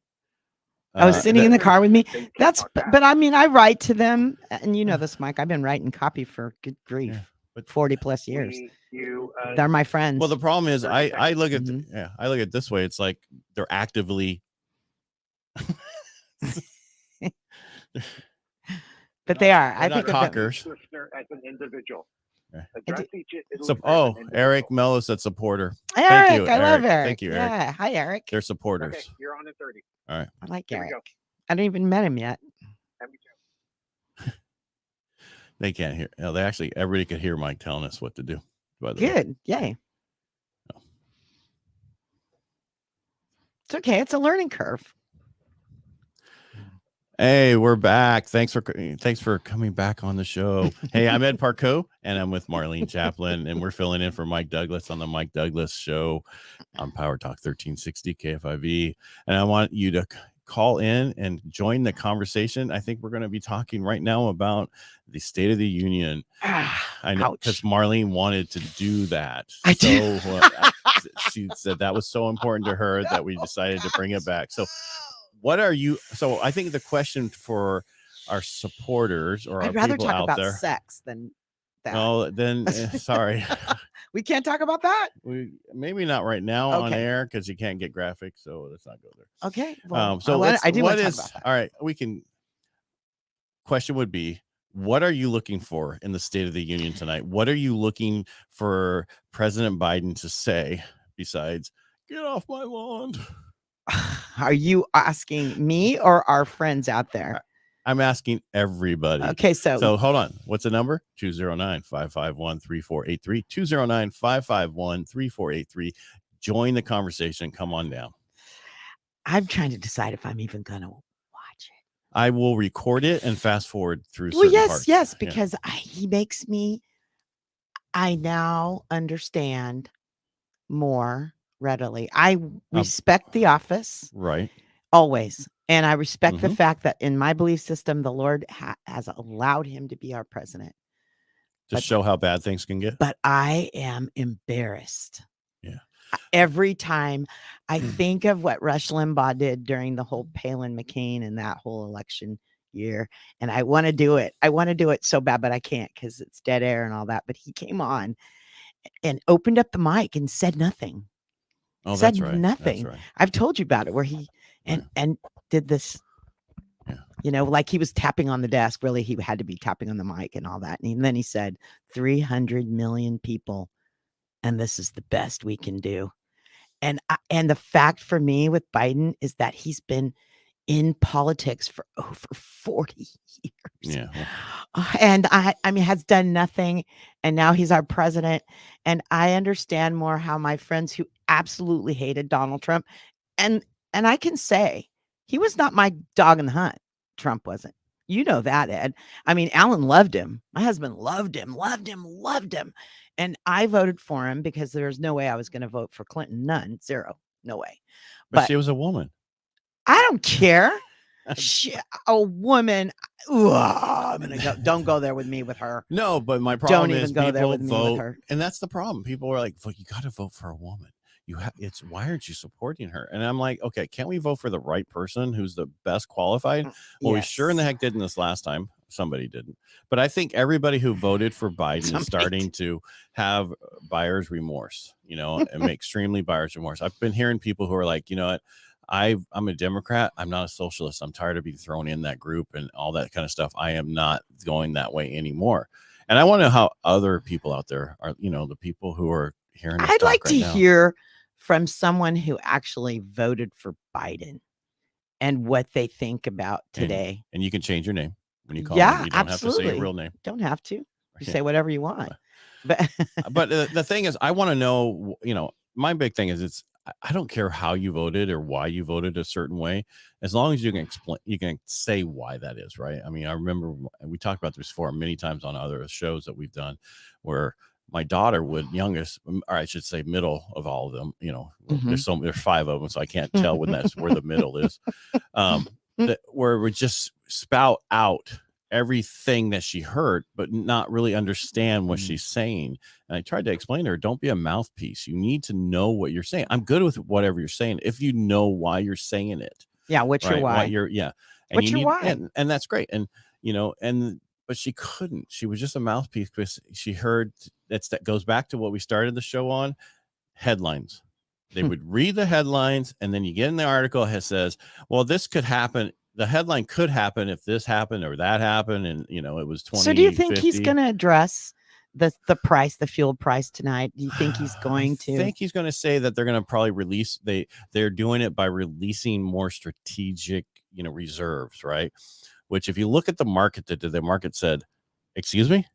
I was sitting in the car with me. They can't That's, talk back. but I mean, I write to them, and you know this, Mike. I've been writing copy for good grief. Yeah. But 40 plus years. You, They're my friends. well, the problem is I look at Mhm. I look at it this way. It's like they're actively but they are. they're I not think of them. talkers. listener as an individual. Okay. Address each So, listener as an Eric individual. Mello said supporter. Eric, Thank you, I love Eric. Eric. Thank you, Eric. Yeah. Hi, Eric. They're supporters. Okay, you're on at 30. All right. I like Here we Eric. go. I don't even met him yet. Have you They can't hear. They actually, everybody could hear Mike telling us what to do. By the way. Good. Yay. It's okay. It's a learning curve. Hey, we're back. Thanks for coming back on the show. Hey, I'm Ed Parcaut, and I'm with Marlene Champlin, and we're filling in for Mike Douglas on the Mike Douglas Show on Power Talk 1360 KFIV. And I want you to call in and join the conversation. I think we're going to be talking right now about the State of the Union. I know because Marlene wanted to do that. She said that was so important to her that we decided to bring it back. So what are you? So I think the question for our supporters or I'd our rather people talk out about there. sex than that. Oh, then sorry. We can't talk about that. Maybe not right now on Okay. air because you can't get graphics. So let's not go there. Okay. Well, So I do want what to is talk about that. all right? We can. Question would be, what are you looking for in the State of the Union tonight? What are you looking for President Biden to say besides "get off my lawn"? Are you asking me or our friends out there? I'm asking everybody. Okay, so hold on. What's the number? 209-551-3483. 209-551-3483. Join the conversation. Come on down. I'm trying to decide if I'm even going to watch it. I will record it and fast forward through Well, certain yes, parts. yes, because he makes me, I now understand more readily. I respect the office. Right. Always. And I respect the Mhm. fact that in my belief system, the Lord has allowed him to be our president. To show how bad things can get. But I am embarrassed. Yeah. Every time I think of what Rush Limbaugh did during the whole Palin McCain and that whole election year, and I want to do it. I want to do it so bad, but I can't because it's dead air and all that. But he came on and opened up the mic and said nothing. Oh, said that's right. nothing. That's right. I've told you about it where he and did this. Yeah. You know, like he was tapping on the desk. Really, he had to be tapping on the mic and all that. And then he said, 300 million people, and this is the best we can do. And the fact for me with Biden is that he's been in politics for over 40 years. Yeah. And I mean, has done nothing. And now he's our president. And I understand more how my friends who absolutely hated Donald Trump, and I can say he was not my dog in the hunt. Trump wasn't. You know that, Ed. I mean, Alan loved him. My husband loved him. And I voted for him because there's no way I was going to vote for Clinton. None. Zero. No way. But she was a woman. I don't care. A woman. I'm gonna go. Don't go there with me with her. No, but my problem Don't is even go there people with me vote, with her. and that's the problem. People are like, "Well, you got to vote for a woman. Why aren't you supporting her?" And I'm like, "Okay, can't we vote for the right person who's the best qualified?" Well, we sure in the heck didn't this last time. Somebody didn't. But I think everybody who voted for Biden is starting to have buyer's remorse, and extremely buyer's remorse. I've been hearing people who are like, you know what? I'm a Democrat. I'm not a socialist. I'm tired of being thrown in that group and all that kind of stuff. I am not going that way anymore. And I want to know how other people out there are, the people who are hearing. I'd like to hear from someone who actually voted for Biden and what they think about today. And you can change your name when you call them. You don't have to say your real name. Don't have to. You say whatever you want. But the thing is, I want to know, my big thing is I don't care how you voted or why you voted a certain way, as long as you can explain, you can say why that is, right? I mean, I remember we talked about this before many times on other shows that we've done, where my daughter youngest, or I should say middle of all of them, there's 5 of them, so I can't tell when that's where the middle is, where we just spout out everything that she heard, but not really understand what she's saying. And I tried to explain to her, don't be a mouthpiece. You need to know what you're saying. I'm good with whatever you're saying if you know why you're saying it. Yeah, what's your why? And what's your why? And that's great. And and but she couldn't. She was just a mouthpiece because she heard that goes back to what we started the show on, headlines. They would read the headlines, and then you get in the article, it says, well, this could happen. The headline could happen if this happened or that happened. And, it was 20. So do you think he's going to address the price, the fuel price tonight? Do you think he's going to? I think he's going to say that they're going to probably release, they're doing it by releasing more strategic, reserves, right? Which if you look at the market, the market said, excuse me,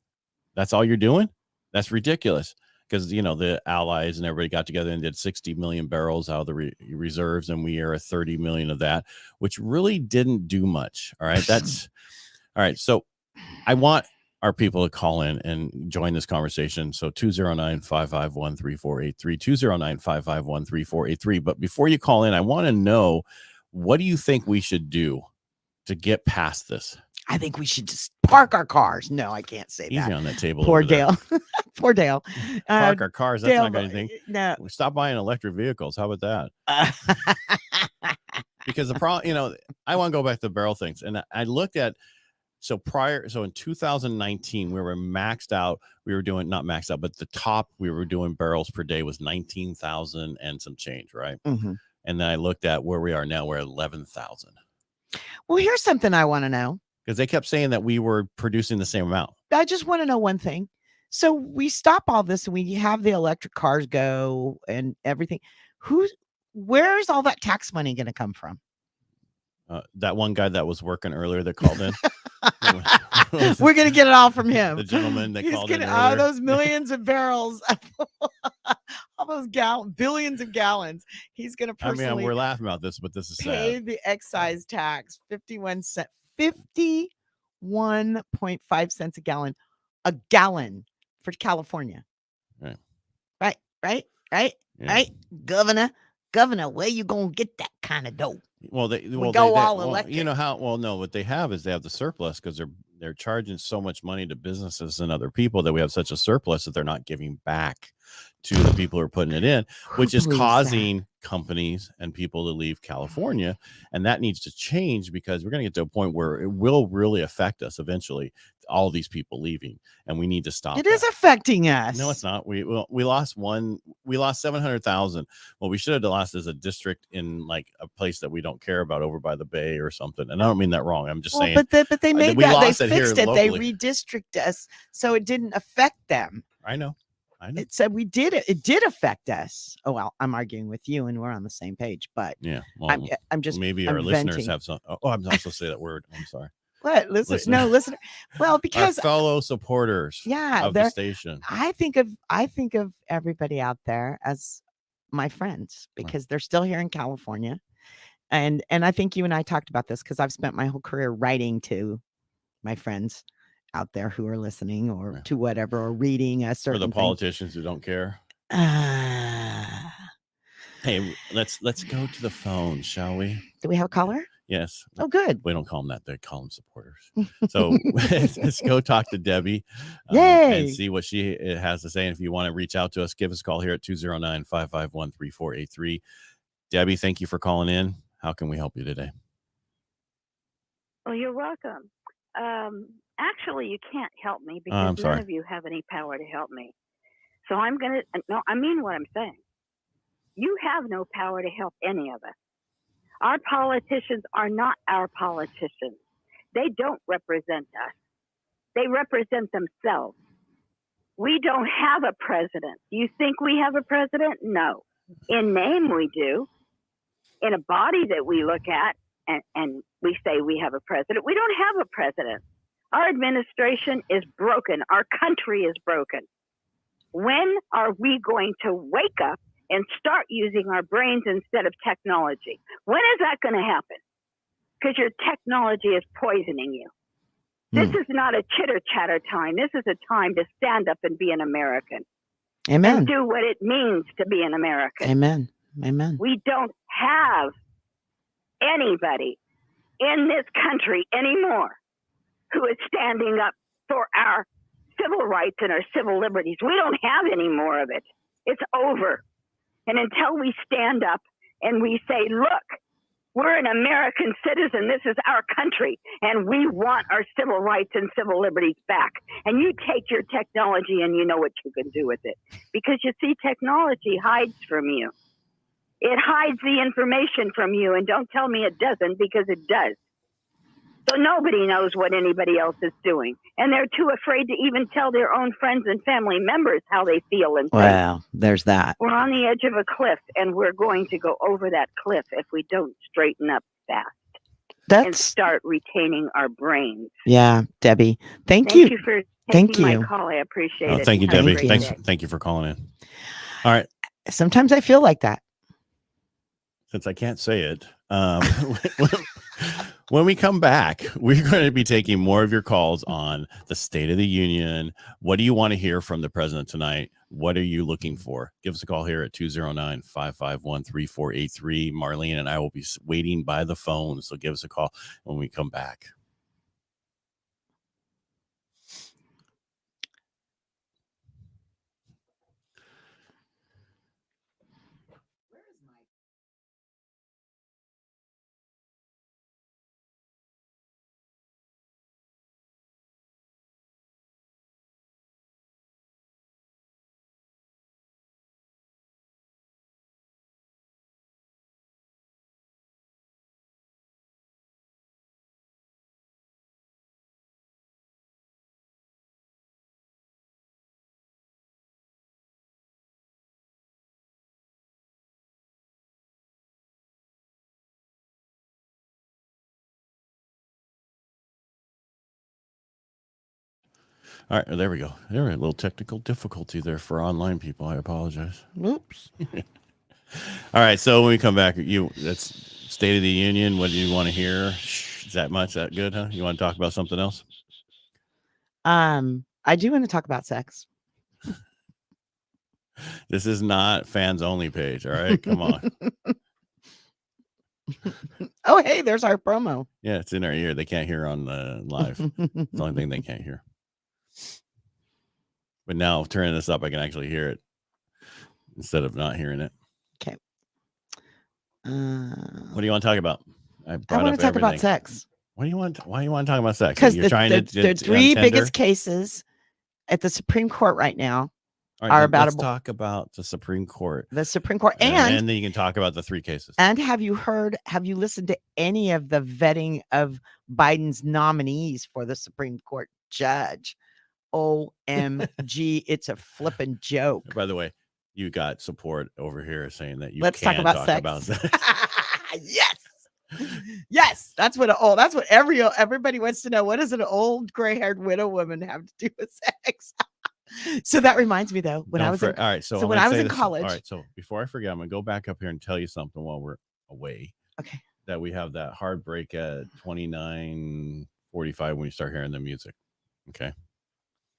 that's all you're doing? That's ridiculous. Because, the allies and everybody got together and did 60 million barrels out of the reserves, and we are at 30 million of that, which really didn't do much. All right. That's all right. So I want our people to call in and join this conversation. So 209-551-3483, 209-551-3483. But before you call in, I want to know, what do you think we should do to get past this? I think we should just park our cars. No, I can't say Easy that. on that table. Poor Dale. Poor Dale. Park our cars. That's Dale, not going to anything. No. Stop buying electric vehicles. How about that? Because the problem, I want to go back to the barrel things. And I looked at, so in 2019, we were maxed out. We were doing, not maxed out, but the top we were doing barrels per day was 19,000 and some change, right? Mm-hmm. And then I looked at where we are now. We're at 11,000. Well, here's something I want to know. Because they kept saying that we were producing the same amount. I just want to know one thing. So we stop all this and we have the electric cars go and everything. Where's all that tax money going to come from? That one guy that was working earlier that called in. We're going to get it all from him. The gentleman that called in earlier. All those millions of barrels, all those billions of gallons. He's going to personally. We're laughing about this, but this is pay sad. The excise tax, 51.5 cents a gallon for California. Right. Yeah. Right. Governor, where you gonna get that kind of dough? Well, electric. You know how? Well, no, what they have is they have the surplus because they're charging so much money to businesses and other people that we have such a surplus that they're not giving back to the people who are putting it in, which is causing companies and people to leave California. And that needs to change because we're going to get to a point where it will really affect us eventually, all these people leaving, and we need to stop. It is affecting us. No, it's not. We lost 700,000. Well, we should have lost as a district in like a place that we don't care about over by the bay or something. And I don't mean that wrong. I'm just saying. But they made that. They fixed it. Locally. They redistricted us so it didn't affect them. I know. It said we did it. It did affect us. Oh, well, I'm arguing with you and we're on the same page, but yeah, well, I'm just, maybe our listeners have some. Oh, I'm not supposed to say that word. I'm sorry. What? Listener. Well, because our fellow supporters of the station. I think of everybody out there as my friends because they're still here in California. And I think you and I talked about this because I've spent my whole career writing to my friends out there who are listening or to whatever, or reading a certain for the politicians who don't care. Hey, let's go to the phone, shall we? Do we have a caller? Yes. Oh, good. We don't call them that. They call them supporters. So let's go talk to Debbie and see what she has to say. And if you want to reach out to us, give us a call here at 209-551-3483. Debbie, thank you for calling in. How can we help you today? Oh, you're welcome. Actually, you can't help me because none of you have any power to help me. So I mean what I'm saying. You have no power to help any of us. Our politicians are not our politicians. They don't represent us. They represent themselves. We don't have a president. You think we have a president? No. In name, we do. In a body that we look at and we say we have a president, we don't have a president. Our administration is broken. Our country is broken. When are we going to wake up and start using our brains instead of technology? When is that going to happen? Because your technology is poisoning you. This is not a chitter-chatter time. This is a time to stand up and be an American. Amen. And do what it means to be an American. Amen. We don't have anybody in this country anymore who is standing up for our civil rights and our civil liberties. We don't have any more of it. It's over. And until we stand up and we say, look, We're an American citizen. This is our country, and we want our civil rights and civil liberties back. And you take your technology and you know what you can do with it. Because you see, technology hides from you. It hides the information from you, and don't tell me it doesn't, because it does. So nobody knows what anybody else is doing. And they're too afraid to even tell their own friends and family members how they feel and think. Well, there's that. We're on the edge of a cliff, and we're going to go over that cliff if we don't straighten up fast and start retaining our brains. Yeah, Debbie. Thank you. you. Thank you for Thank taking you. my call. I appreciate it. Thank you, Have a Debbie. great day. Thank you for calling in. All right. Sometimes I feel like that. Since I can't say it, when we come back, we're going to be taking more of your calls on the State of the Union. What do you want to hear from the president tonight? What are you looking for? Give us a call here at 209-551-3483. Marlene and I will be waiting by the phone, so give us a call when we come back. All right, there we go. There was a little technical difficulty there for online people. I apologize. Oops. All right, so when we come back, that's State of the Union. What do you want to hear? Is that much? That good, huh? You want to talk about something else? I do want to talk about sex. This is not fans only page. All right, come on. Oh, hey, there's our promo. Yeah, it's in our ear. They can't hear on the live. It's the only thing they can't hear. But now turning this up, I can actually hear it instead of not hearing it. Okay. What do you want to talk about? I want to talk about sex. What do you want? Why do you want to talk about sex? Because the three biggest cases at the Supreme Court right now are about. Let's talk about the Supreme Court. The Supreme Court, and then you can talk about the three cases. And have you listened to any of the vetting of Biden's nominees for the Supreme Court judge? OMG, it's a flipping joke. By the way, you got support over here saying that you Let's can talk about sex. Yes, that's what everybody wants to know. What does an old gray-haired widow woman have to do with sex? So that reminds me, though, when I was in college. All right, so before I forget, I'm gonna go back up here and tell you something while we're away. Okay. That we have that hard break at 29:45 when you start hearing the music. Okay.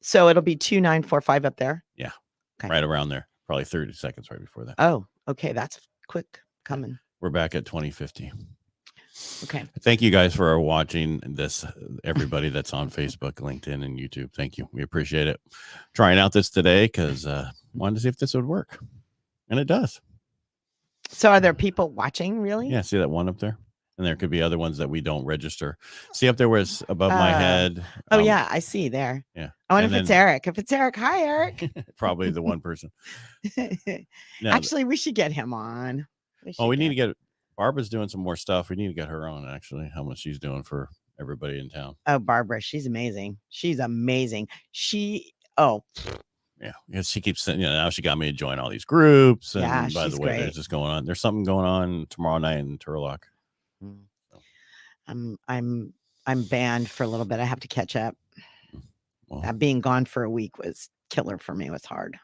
So it'll be 2945 up there. Yeah. Okay. Right around there. Probably 30 seconds right before that. Oh, okay. That's quick coming. We're back at 2050. Okay. Thank you guys for watching this. Everybody that's on Facebook, LinkedIn, and YouTube. Thank you. We appreciate it. Trying out this today because wanted to see if this would work. And it does. So are there people watching really? Yeah. See that one up there? And there could be other ones that we don't register. See up there where it's above my head. Oh, yeah. I see there. Yeah. I wonder if it's Eric. If it's Eric, hi, Eric. Probably the one person. No, actually, we should get him on. We need to get Barbara's doing some more stuff. We need to get her on, actually, how much she's doing for everybody in town. Oh, Barbara. She's amazing. She's amazing. Yeah, because she keeps saying, now she got me to join all these groups. And yeah, by the way, great. there's just going on. There's something going on tomorrow night in Turlock. I'm banned for a little bit. I have to catch up. Well, Being gone for a week was killer for me. It was hard.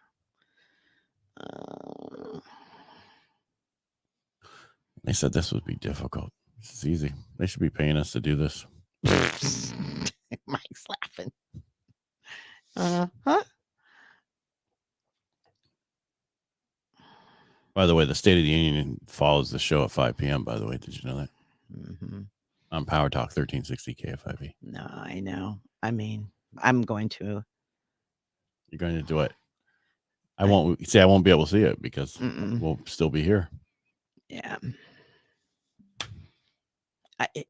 They said this would be difficult. This is easy. They should be paying us to do this. Mike's laughing. Huh? By the way, the State of the Union follows the show at 5 p.m. By the way, did you know that? Mm-hmm. On Power Talk 1360 KFIV. No, I know. I mean, I'm going to. You're going to do it. I won't be able to see it because we'll still be here. Yeah.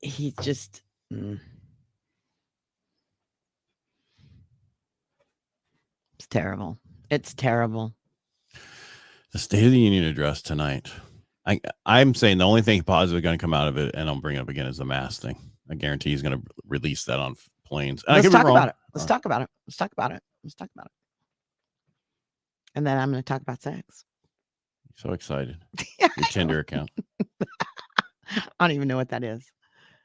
He's just. It's terrible. It's terrible. The State of the Union address tonight. I'm saying the only thing positive going to come out of it, and I'll bring it up again, is the mask thing. I guarantee he's going to release that on planes. Let's talk about it. Let's talk about it. Let's talk about it. Let's talk about it. And then I'm going to talk about sex. So excited. Your Tinder account. I don't even know what that is.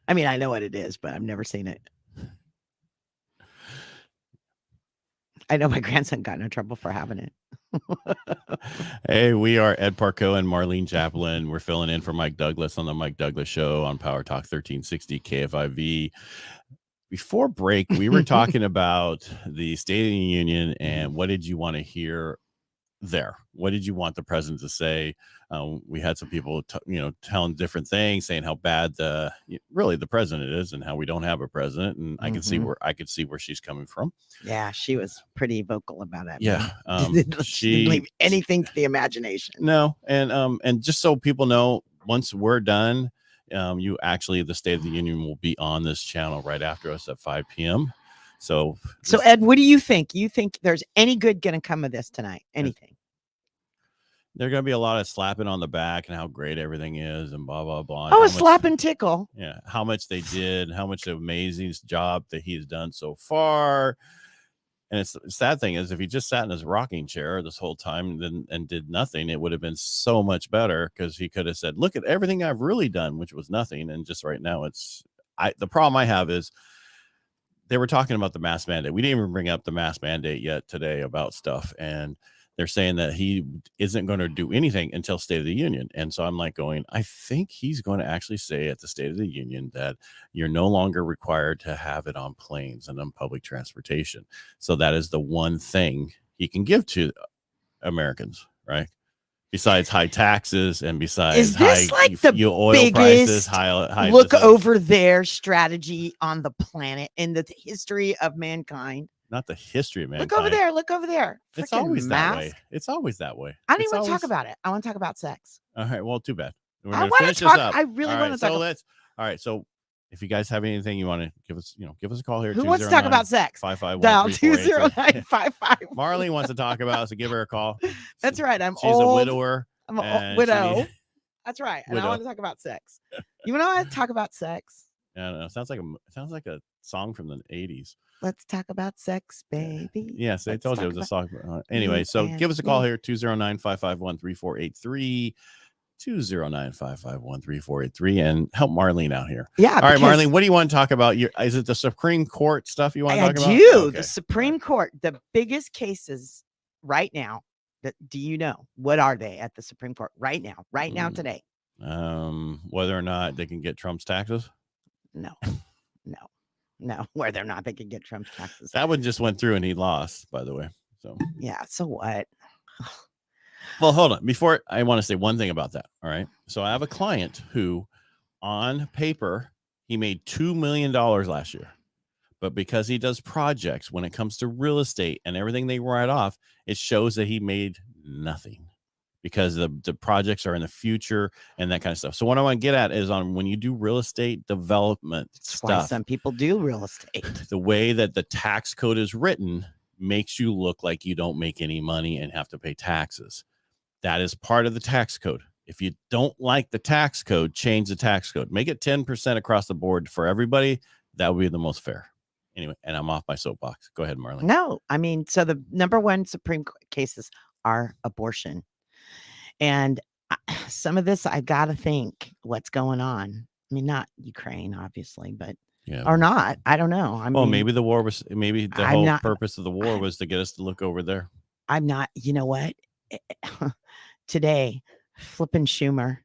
I mean, I know what it is, but I've never seen it. I know my grandson got in trouble for having it. Hey, we are Ed Parcaut and Marlene Champlin. We're filling in for Mike Douglas on the Mike Douglas Show on Power Talk 1360 KFIV. Before break, we were talking about the State of the Union and what did you want to hear there? What did you want the president to say? We had some people, telling different things, saying how bad the president is and how we don't have a president. And I can see where she's coming from. Yeah, she was pretty vocal about it. Yeah, she didn't leave anything to the imagination. No, and just so people know, once we're done, the State of the Union will be on this channel right after us at 5 p.m. So Ed, what do you think? You think there's any good going to come of this tonight? Anything? There's going to be a lot of slapping on the back and how great everything is and blah, blah, blah. Oh, a slap and tickle. Yeah. How much they did, how much amazing job that he's done so far. And the sad thing is, if he just sat in his rocking chair this whole time and did nothing, it would have been so much better, because he could have said, look at everything I've really done, which was nothing. And just right now, the problem I have is they were talking about the mask mandate. We didn't even bring up the mask mandate yet today about stuff. And they're saying that he isn't going to do anything until State of the Union. And so I'm like I think he's going to actually say at the State of the Union that you're no longer required to have it on planes and on public transportation. So that is the one thing he can give to Americans, right? Besides high taxes and besides high oil prices, high look over there strategy on the planet in the history of mankind. Not the history of mankind. Look over there. It's always that way. It's always that way. I don't even want to talk about it. I want to talk about sex. All right. Well, too bad. I want to talk. I really want to talk. All right. So if you guys have anything you want to give us a call here. Who wants to talk about sex? 551-209-55. Marlene wants to talk about it, so give her a call. That's right. She's a widower. I'm a widow. That's right. And I want to talk about sex. You want to talk about sex? Yeah, no, it sounds like a song from the 80s. Let's talk about sex, baby. Yes, I told you it was a song. Anyway, so give us a call here, 209-551-3483, 209-551-3483, and help Marlene out here. Yeah. All right, Marlene, what do you want to talk about? Is it the Supreme Court stuff you want to talk about? I do. Okay. The Supreme Court, the biggest cases right now, do you know? What are they at the Supreme Court right now? Right now, today? Whether or not they can get Trump's taxes? No. Whether or not they can get Trump's taxes. That one just went through and he lost, by the way. So yeah. So what? Well, hold on. Before, I want to say one thing about that. All right. So I have a client who, on paper, he made $2 million last year. But because he does projects when it comes to real estate and everything they write off, it shows that he made nothing, because the projects are in the future and that kind of stuff. So what I want to get at is on when you do real estate development stuff. Why some people do real estate. The way that the tax code is written makes you look like you don't make any money and have to pay taxes. That is part of the tax code. If you don't like the tax code, change the tax code. Make it 10% across the board for everybody. That would be the most fair. Anyway, and I'm off my soapbox. Go ahead, Marlene. No, I mean, so the number one Supreme Court cases are abortion. And some of this, I got to think what's going on. I mean, not Ukraine, obviously, but or not. I don't know. Maybe the war was, maybe the whole purpose of the war was to get us to look over there. I'm not, you know what? Today, flipping Schumer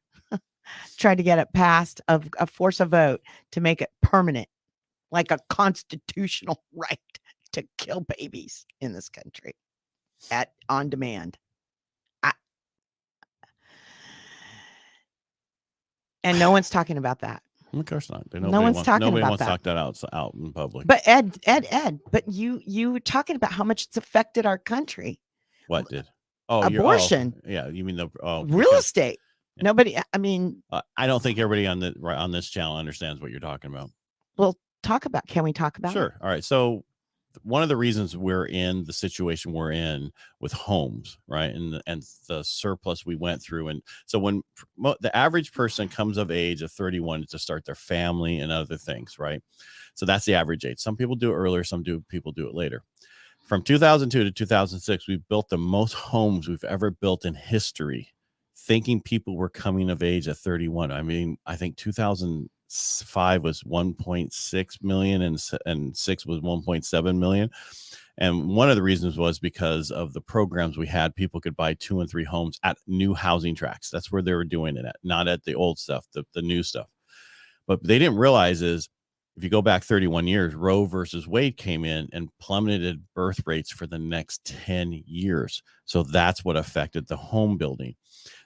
tried to get it passed a force a vote to make it permanent, like a constitutional right to kill babies in this country on demand. And no one's talking about that. Of course not. Nobody wants to talk that out in public. But Ed, but you were talking about how much it's affected our country. What did? Oh, abortion. Yeah, you mean real estate. Nobody, I mean, I don't think everybody on this channel understands what you're talking about. Well, can we talk about it? Sure. All right. So one of the reasons we're in the situation we're in with homes, right, and the surplus we went through, and so when the average person comes of age of 31 to start their family and other things, right, so that's the average age. Some people do it earlier, people do it later. From 2002 to 2006, we built the most homes we've ever built in history, thinking people were coming of age at 31. I mean, I think 2005 was 1.6 million and 6 was 1.7 million. And one of the reasons was because of the programs we had. People could buy 2 and 3 homes at new housing tracts. That's where they were doing it at, not at the old stuff, the new stuff. But they didn't realize is, if you go back 31 years, Roe versus Wade came in and plummeted birth rates for the next 10 years. So that's what affected the home building.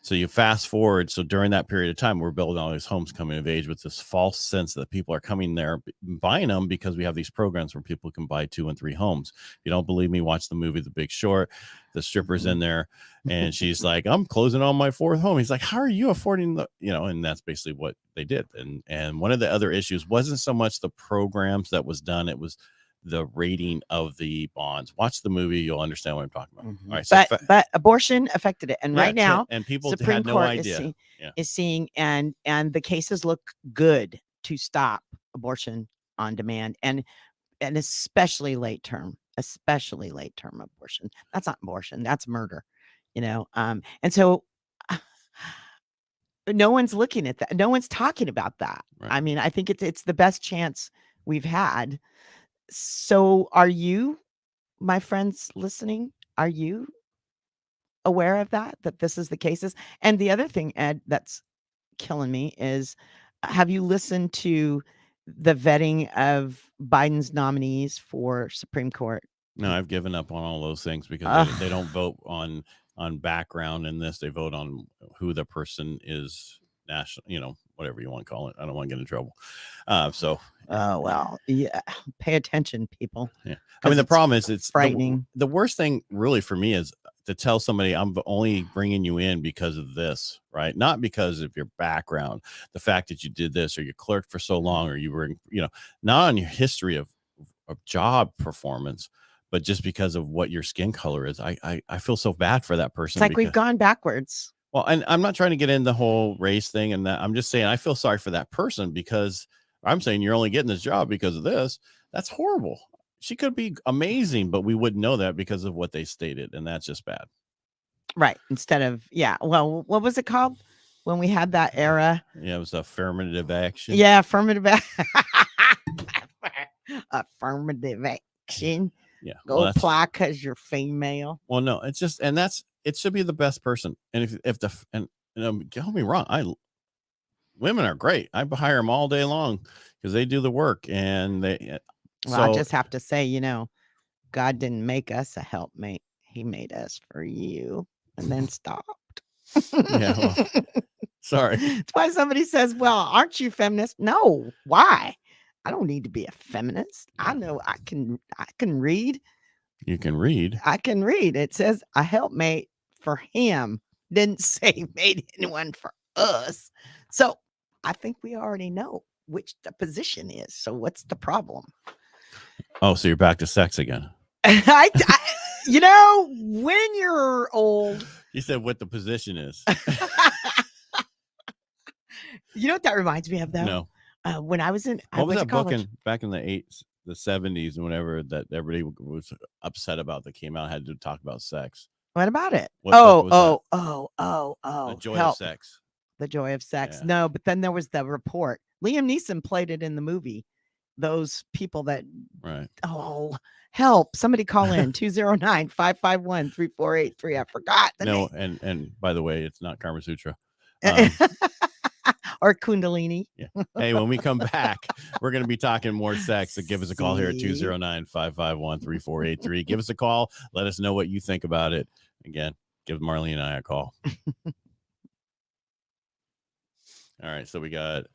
So you fast forward. So during that period of time, we're building all these homes coming of age with this false sense that people are coming there buying them because we have these programs where people can buy 2 and 3 homes. If you don't believe me, watch the movie The Big Short. The stripper's in there and she's like, I'm closing on my 4th home. He's like, how are you affording and that's basically what they did. And one of the other issues wasn't so much the programs that was done. It was the rating of the bonds. Watch the movie. You'll understand what I'm talking about. All right. So but abortion affected it. And right now, and people Supreme had no Court idea. is seeing, and the cases look good to stop abortion on demand and especially late term abortion. That's not abortion. That's murder, and so no one's looking at that. No one's talking about that. Right. I mean, I think it's the best chance we've had. So are you, my friends listening, are you aware of that this is the cases? And the other thing, Ed, that's killing me is, have you listened to the vetting of Biden's nominees for Supreme Court? No, I've given up on all those things because they don't vote on background in this. They vote on who the person is, national, whatever you want to call it. I don't want to get in trouble. Yeah, pay attention, people. Yeah, I mean, the problem is it's frightening. The worst thing really for me is to tell somebody I'm only bringing you in because of this, right? Not because of your background, the fact that you did this or you clerked for so long or you were, not on your history of job performance, but just because of what your skin color is. I feel so bad for that person. It's like we've gone backwards. Well, and I'm not trying to get in the whole race thing and that. I'm just saying I feel sorry for that person because I'm saying you're only getting this job because of this. That's horrible. She could be amazing, but we wouldn't know that because of what they stated. And that's just bad. Right. Instead of, well, what was it called when we had that era? Yeah, it was affirmative action. Yeah, affirmative affirmative action. Yeah. Go apply because you're female. Well, no, it's just, and it should be the best person. And don't get me wrong, women are great. I hire them all day long because they do the work. And I just have to say, God didn't make us a helpmate. He made us for you and then stopped. Yeah. Well, sorry. That's why somebody says, well, aren't you feminist? No. Why? I don't need to be a feminist. I know I can read. You can read. I can read. It says a helpmate for him. Didn't say made anyone for us. So I think we already know which the position is. So what's the problem? Oh, so you're back to sex again. When you're old. You said what the position is. You know what that reminds me of, though? No. When I was in, what was that book back in the 70s and whenever that everybody was upset about that came out had to talk about sex? What about it? The Joy of Sex. The Joy of Sex. Yeah. No, but then there was the report. Liam Neeson played it in the movie. Those people that, right. Oh, help. Somebody call in 209-551-3483. I forgot the name. And by the way, it's not Kama Sutra. Or Kundalini. Yeah. Hey, when we come back, we're going to be talking more sex. So give us a call here at 209-551-3483. Give us a call. Let us know what you think about it. Again, give Marlene and I a call. All right. So we got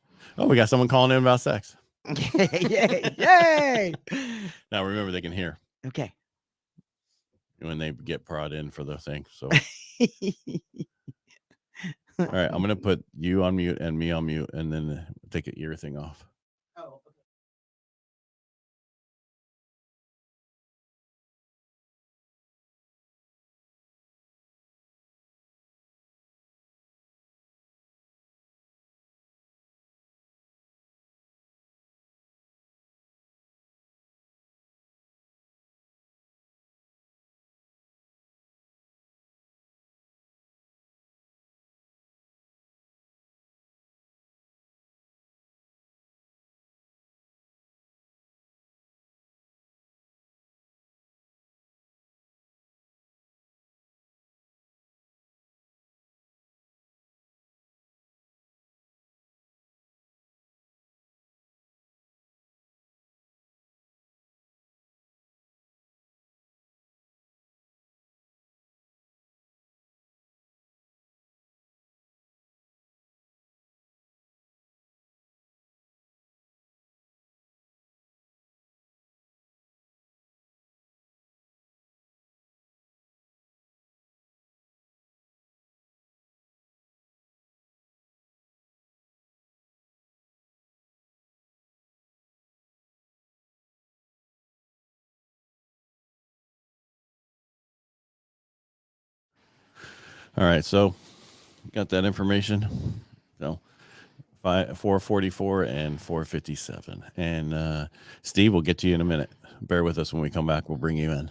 someone calling in about sex. Yay. Now remember, they can hear. Okay. When they get brought in for the thing. So All right, I'm gonna put you on mute and me on mute, and then take your ear thing off. Oh, okay. All right, so got that information. So 444 and 457, and Steve, we'll get to you in a minute. Bear with us when we come back. We'll bring you in.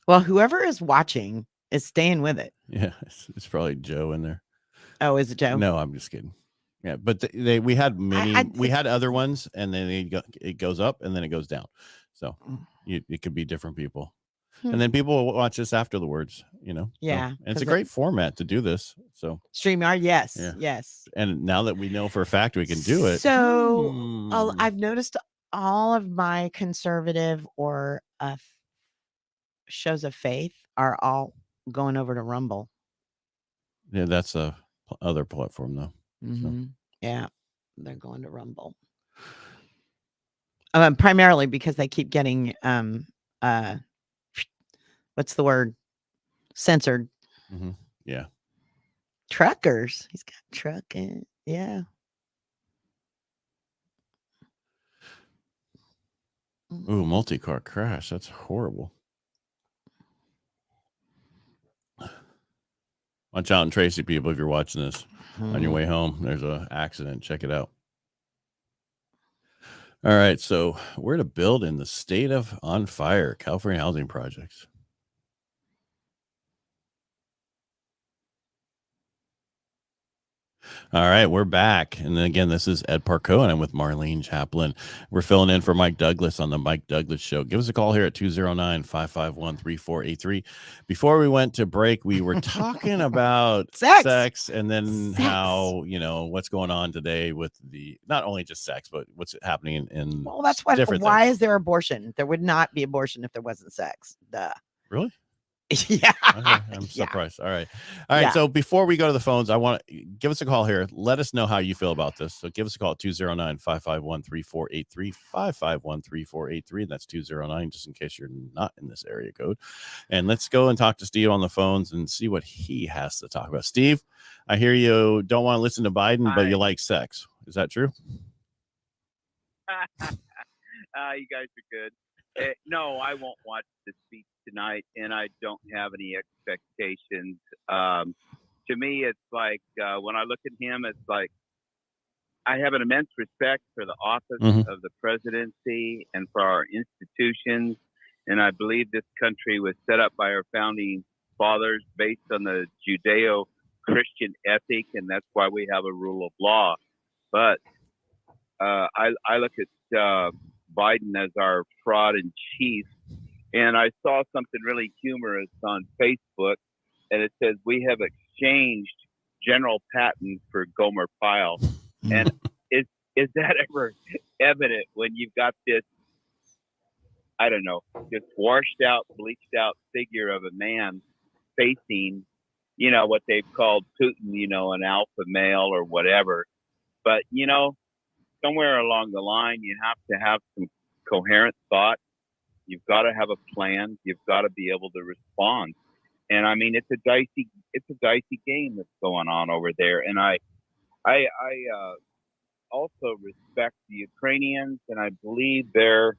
Well, whoever is watching is staying with it. Yeah, it's probably Joe in there. Oh, is it Joe? No, I'm just kidding. Yeah, but we had many. We had other ones, and then it goes up and then it goes down. So it could be different people, and then people will watch this afterwards. Yeah, so, and it's a great format to do this. So StreamYard, yes. And now that we know for a fact we can do it, so I've noticed all of my conservative or shows of faith are all going over to Rumble. Yeah, that's a other platform though. Mm-hmm. So. Yeah, they're going to Rumble. Primarily because they keep getting what's the word? Censored. Mm-hmm. Yeah. Truckers. He's got trucking. Yeah. Ooh, multi-car crash. That's horrible. Watch out in Tracy, people, if you're watching this on your way home. There's an accident. Check it out. All right. So where to build in the state of on fire, California housing projects. All right, we're back. And then again, this is Ed Parcaut, and I'm with Marlene Champlin. We're filling in for Mike Douglas on the Mike Douglas Show. Give us a call here at 209-551-3483. Before we went to break, we were talking about sex and then how, what's going on today with not only just sex, but what's happening in that's why is there abortion? There would not be abortion if there wasn't sex. Duh. Really? Yeah. Okay, I'm surprised. All right. Yeah. So before we go to the phones, I want to give us a call here. Let us know how you feel about this. So give us a call at 209-551-3483, 551-3483. That's 209, just in case you're not in this area code. And let's go and talk to Steve on the phones and see what he has to talk about. Steve, I hear you don't want to listen to Biden, but you like sex. Is that true? You guys are good. No, I won't watch the speech tonight, and I don't have any expectations. To me, it's like when I look at him, it's like I have an immense respect for the office of the presidency and for our institutions, and I believe this country was set up by our founding fathers based on the Judeo-Christian ethic, and that's why we have a rule of law. But I look at Biden as our fraud in chief. And I saw something really humorous on Facebook, and it says, we have exchanged General Patton for Gomer Pyle. And is that ever evident when you've got this, I don't know, just washed out, bleached out figure of a man facing, what they've called Putin, an alpha male or whatever. But, somewhere along the line, you have to have some coherent thought. You've got to have a plan. You've got to be able to respond. And I mean, it's a dicey game that's going on over there. And I also respect the Ukrainians, and I believe their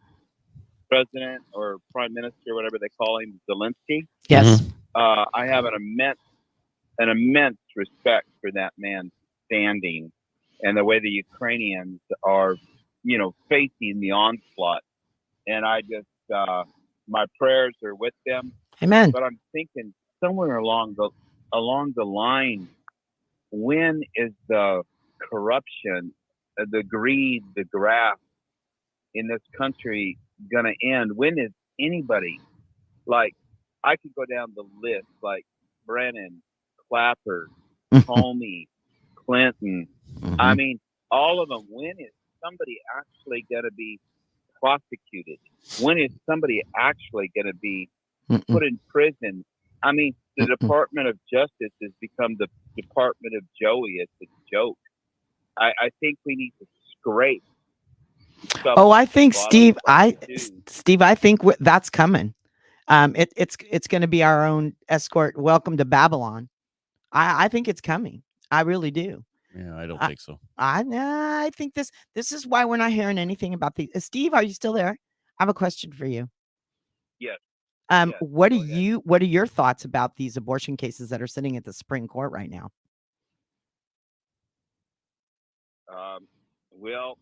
president or prime minister, whatever they call him, Zelensky. Yes. I have an immense respect for that man's standing and the way the Ukrainians are, facing the onslaught. And I just, my prayers are with them. Amen. But I'm thinking somewhere along the line, when is the corruption, the greed, the graft in this country going to end? When is anybody, like, I could go down the list, like Brennan, Clapper, Comey, Clinton. I mean, all of them. When is somebody actually going to be prosecuted? When is somebody actually going to be put in prison? I mean, the Department of Justice has become the Department of Joey. It's a joke. I think we need to scrape. I think Steve, I think that's coming. It's going to be our own escort. Welcome to Babylon. I think it's coming. I really do. Yeah, I don't think so. I think this is why we're not hearing anything about these. Steve, are you still there? I have a question for you. Yes. What are your thoughts about these abortion cases that are sitting at the Supreme Court right now? Well,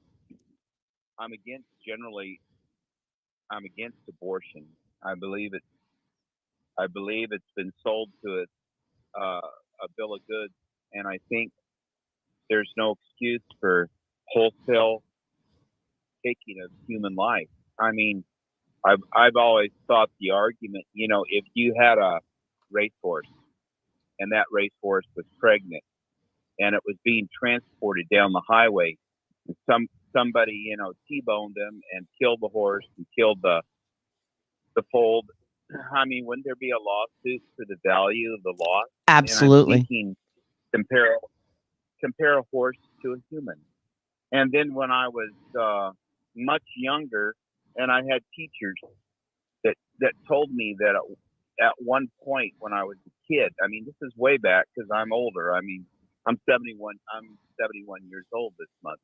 I'm against abortion. I believe it's been sold to it a bill of goods, and I think there's no excuse for wholesale taking of human life. I mean, I've always thought the argument, if you had a racehorse and that racehorse was pregnant and it was being transported down the highway, and somebody, T-boned them and killed the horse and killed the foal. I mean, wouldn't there be a lawsuit for the value of the loss? Absolutely. And I'm thinking, compare a horse to a human. And then when I was much younger, and I had teachers that told me that at one point when I was a kid, I mean, this is way back because I'm older. I mean, I'm 71 years old this month.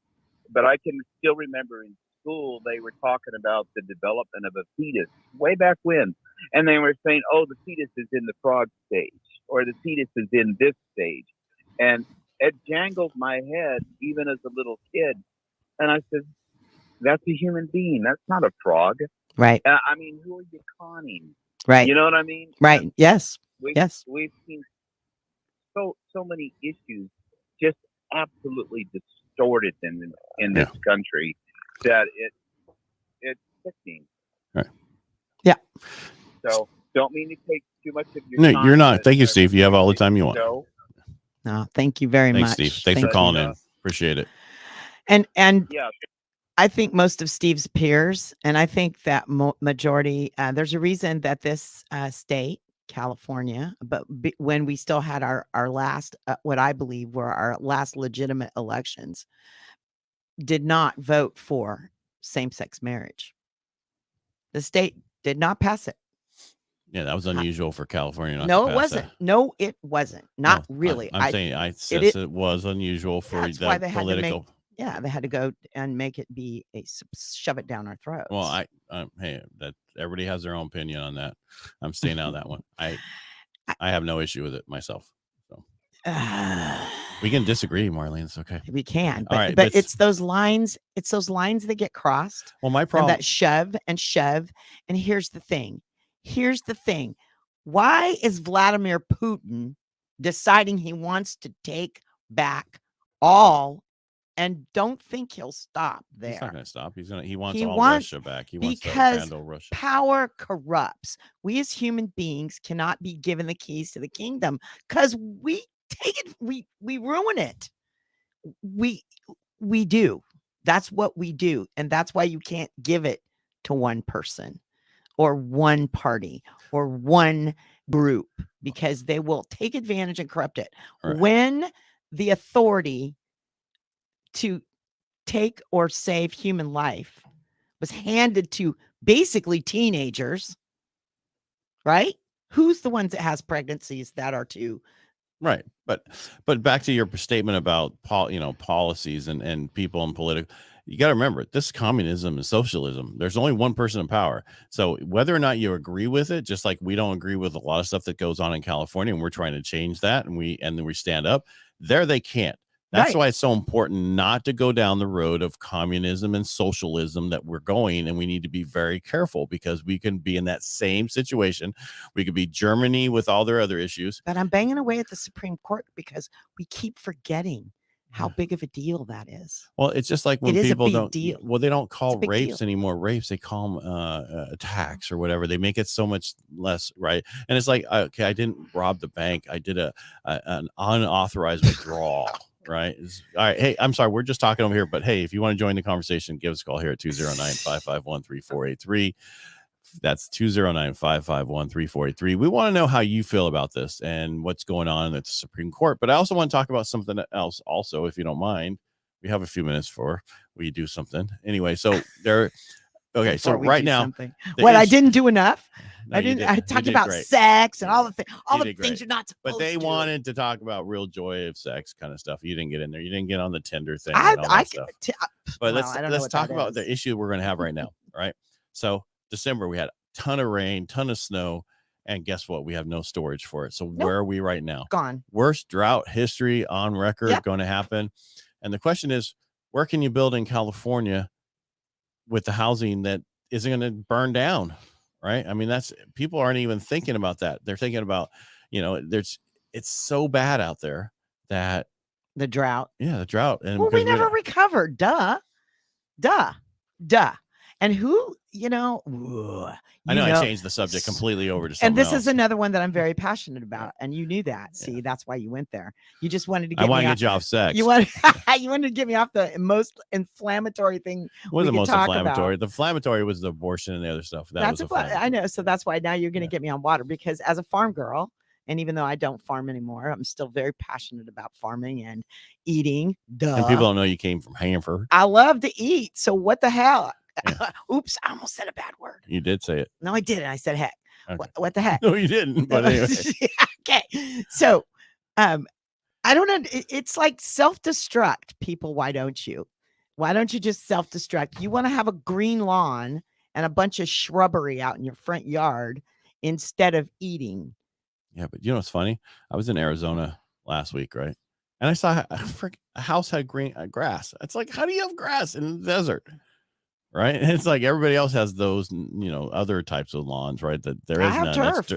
But I can still remember in school, they were talking about the development of a fetus way back when. And they were saying, oh, the fetus is in the frog stage, or the fetus is in this stage. And it jangled my head even as a little kid. And I said, that's a human being. That's not a frog. Right. I mean, who are you conning? Right. You know what I mean? Right. Yes. We've seen so many issues just absolutely distorted in this country that it's sickening. Right. Yeah. So don't mean to take too much of your time. No, you're not. Thank you, Steve. You have all the time you want. No, thank you very much. Steve. Thanks for calling in. Appreciate it. And yeah. I think most of Steve's peers, and I think that majority, there's a reason that this state, California, but when we still had our last, what I believe were our last legitimate elections, did not vote for same-sex marriage. The state did not pass it. Yeah, that was unusual for California. No, it wasn't. No, it wasn't. Not really. I'm saying it was unusual for the political. Yeah, they had to go and make it be shove it down our throats. Well, hey, that everybody has their own opinion on that. I'm staying out of that one. I have no issue with it myself. So we can disagree, Marlene. It's okay. We can, but, all right, but it's those lines. It's those lines that get crossed. Well, my problem that shove and shove. And here's the thing. Why is Vladimir Putin deciding he wants to take back all? And don't think he'll stop there. He's not going to stop. He wants Russia back. He wants to handle Russia. Power corrupts. We as human beings cannot be given the keys to the kingdom because we take it. We ruin it. We do. That's what we do, and that's why you can't give it to one person, or one party, or one group, because they will take advantage and corrupt it. Right. When the authority to take or save human life was handed to basically teenagers, right? Who's the ones that has pregnancies that are too? Right. But back to your statement about policies and people in political, you got to remember, this is communism and socialism. There's only one person in power. So whether or not you agree with it, just like we don't agree with a lot of stuff that goes on in California, and we're trying to change that, and then we stand up there, they can't. That's Right. why it's so important not to go down the road of communism and socialism that we're going. And we need to be very careful, because we can be in that same situation. We could be Germany with all their other issues. But I'm banging away at the Supreme Court because we keep forgetting how big of a deal that is. Well, it's just like when It is a people big don't, deal. well, they don't call big rapes deal. anymore rapes. They call them attacks or whatever. They make it so much less, right? And it's like, okay, I didn't rob the bank. I did an unauthorized withdrawal. Right. All right. Hey, I'm sorry. We're just talking over here. But hey, if you want to join the conversation, give us a call here at 209-551-3483. That's 209-551-3483. We want to know how you feel about this and what's going on at the Supreme Court. But I also want to talk about something else also, if you don't mind. We have a few minutes for we do something. Anyway, so there. Okay, so right now, I didn't do enough. No, I didn't. I talked did about great. sex and all the things. All You the did things great. you're not supposed But they to. wanted to talk about real joy of sex kind of stuff. You didn't get in there. You didn't get on the Tinder thing. I and all that stuff. But well, I don't know let's what talk that about is. the issue we're going to have right now. Right. So December, we had a ton of rain, ton of snow, and guess what? We have no storage for it. So where are we right now? Gone. Worst drought history on record going to happen. And the question is, where can you build in California with the housing that isn't going to burn down? Right. I mean, people aren't even thinking about that. They're thinking about, it's so bad out there that the drought. Yeah, the drought. And well, we never recovered. Duh. And who, I changed the subject completely over to something and this else. is another one that I'm very passionate about. And you knew that. See, that's why you went there. You just wanted to get I want to get you off sex. You wanted to get me off the most inflammatory thing. What was the most inflammatory? The inflammatory was the abortion and the other stuff. I know. So that's why now you're going to get me on water, because as a farm girl, and even though I don't farm anymore, I'm still very passionate about farming and eating. Duh. And people don't know you came from Hanford. I love to eat. So what the hell? Yeah. Oops, I almost said a bad word. You did say it. No, I didn't. I said heck. Okay. What the heck? No, you didn't. But anyway. Okay. So I don't know. It's like self-destruct, people. Why don't you just self-destruct? You want to have a green lawn and a bunch of shrubbery out in your front yard instead of eating. Yeah, but you know what's funny? I was in Arizona last week, right? And I saw a house had green grass. It's like, how do you have grass in the desert? Right. And it's like everybody else has those, other types of lawns, right? That there is none. Turf.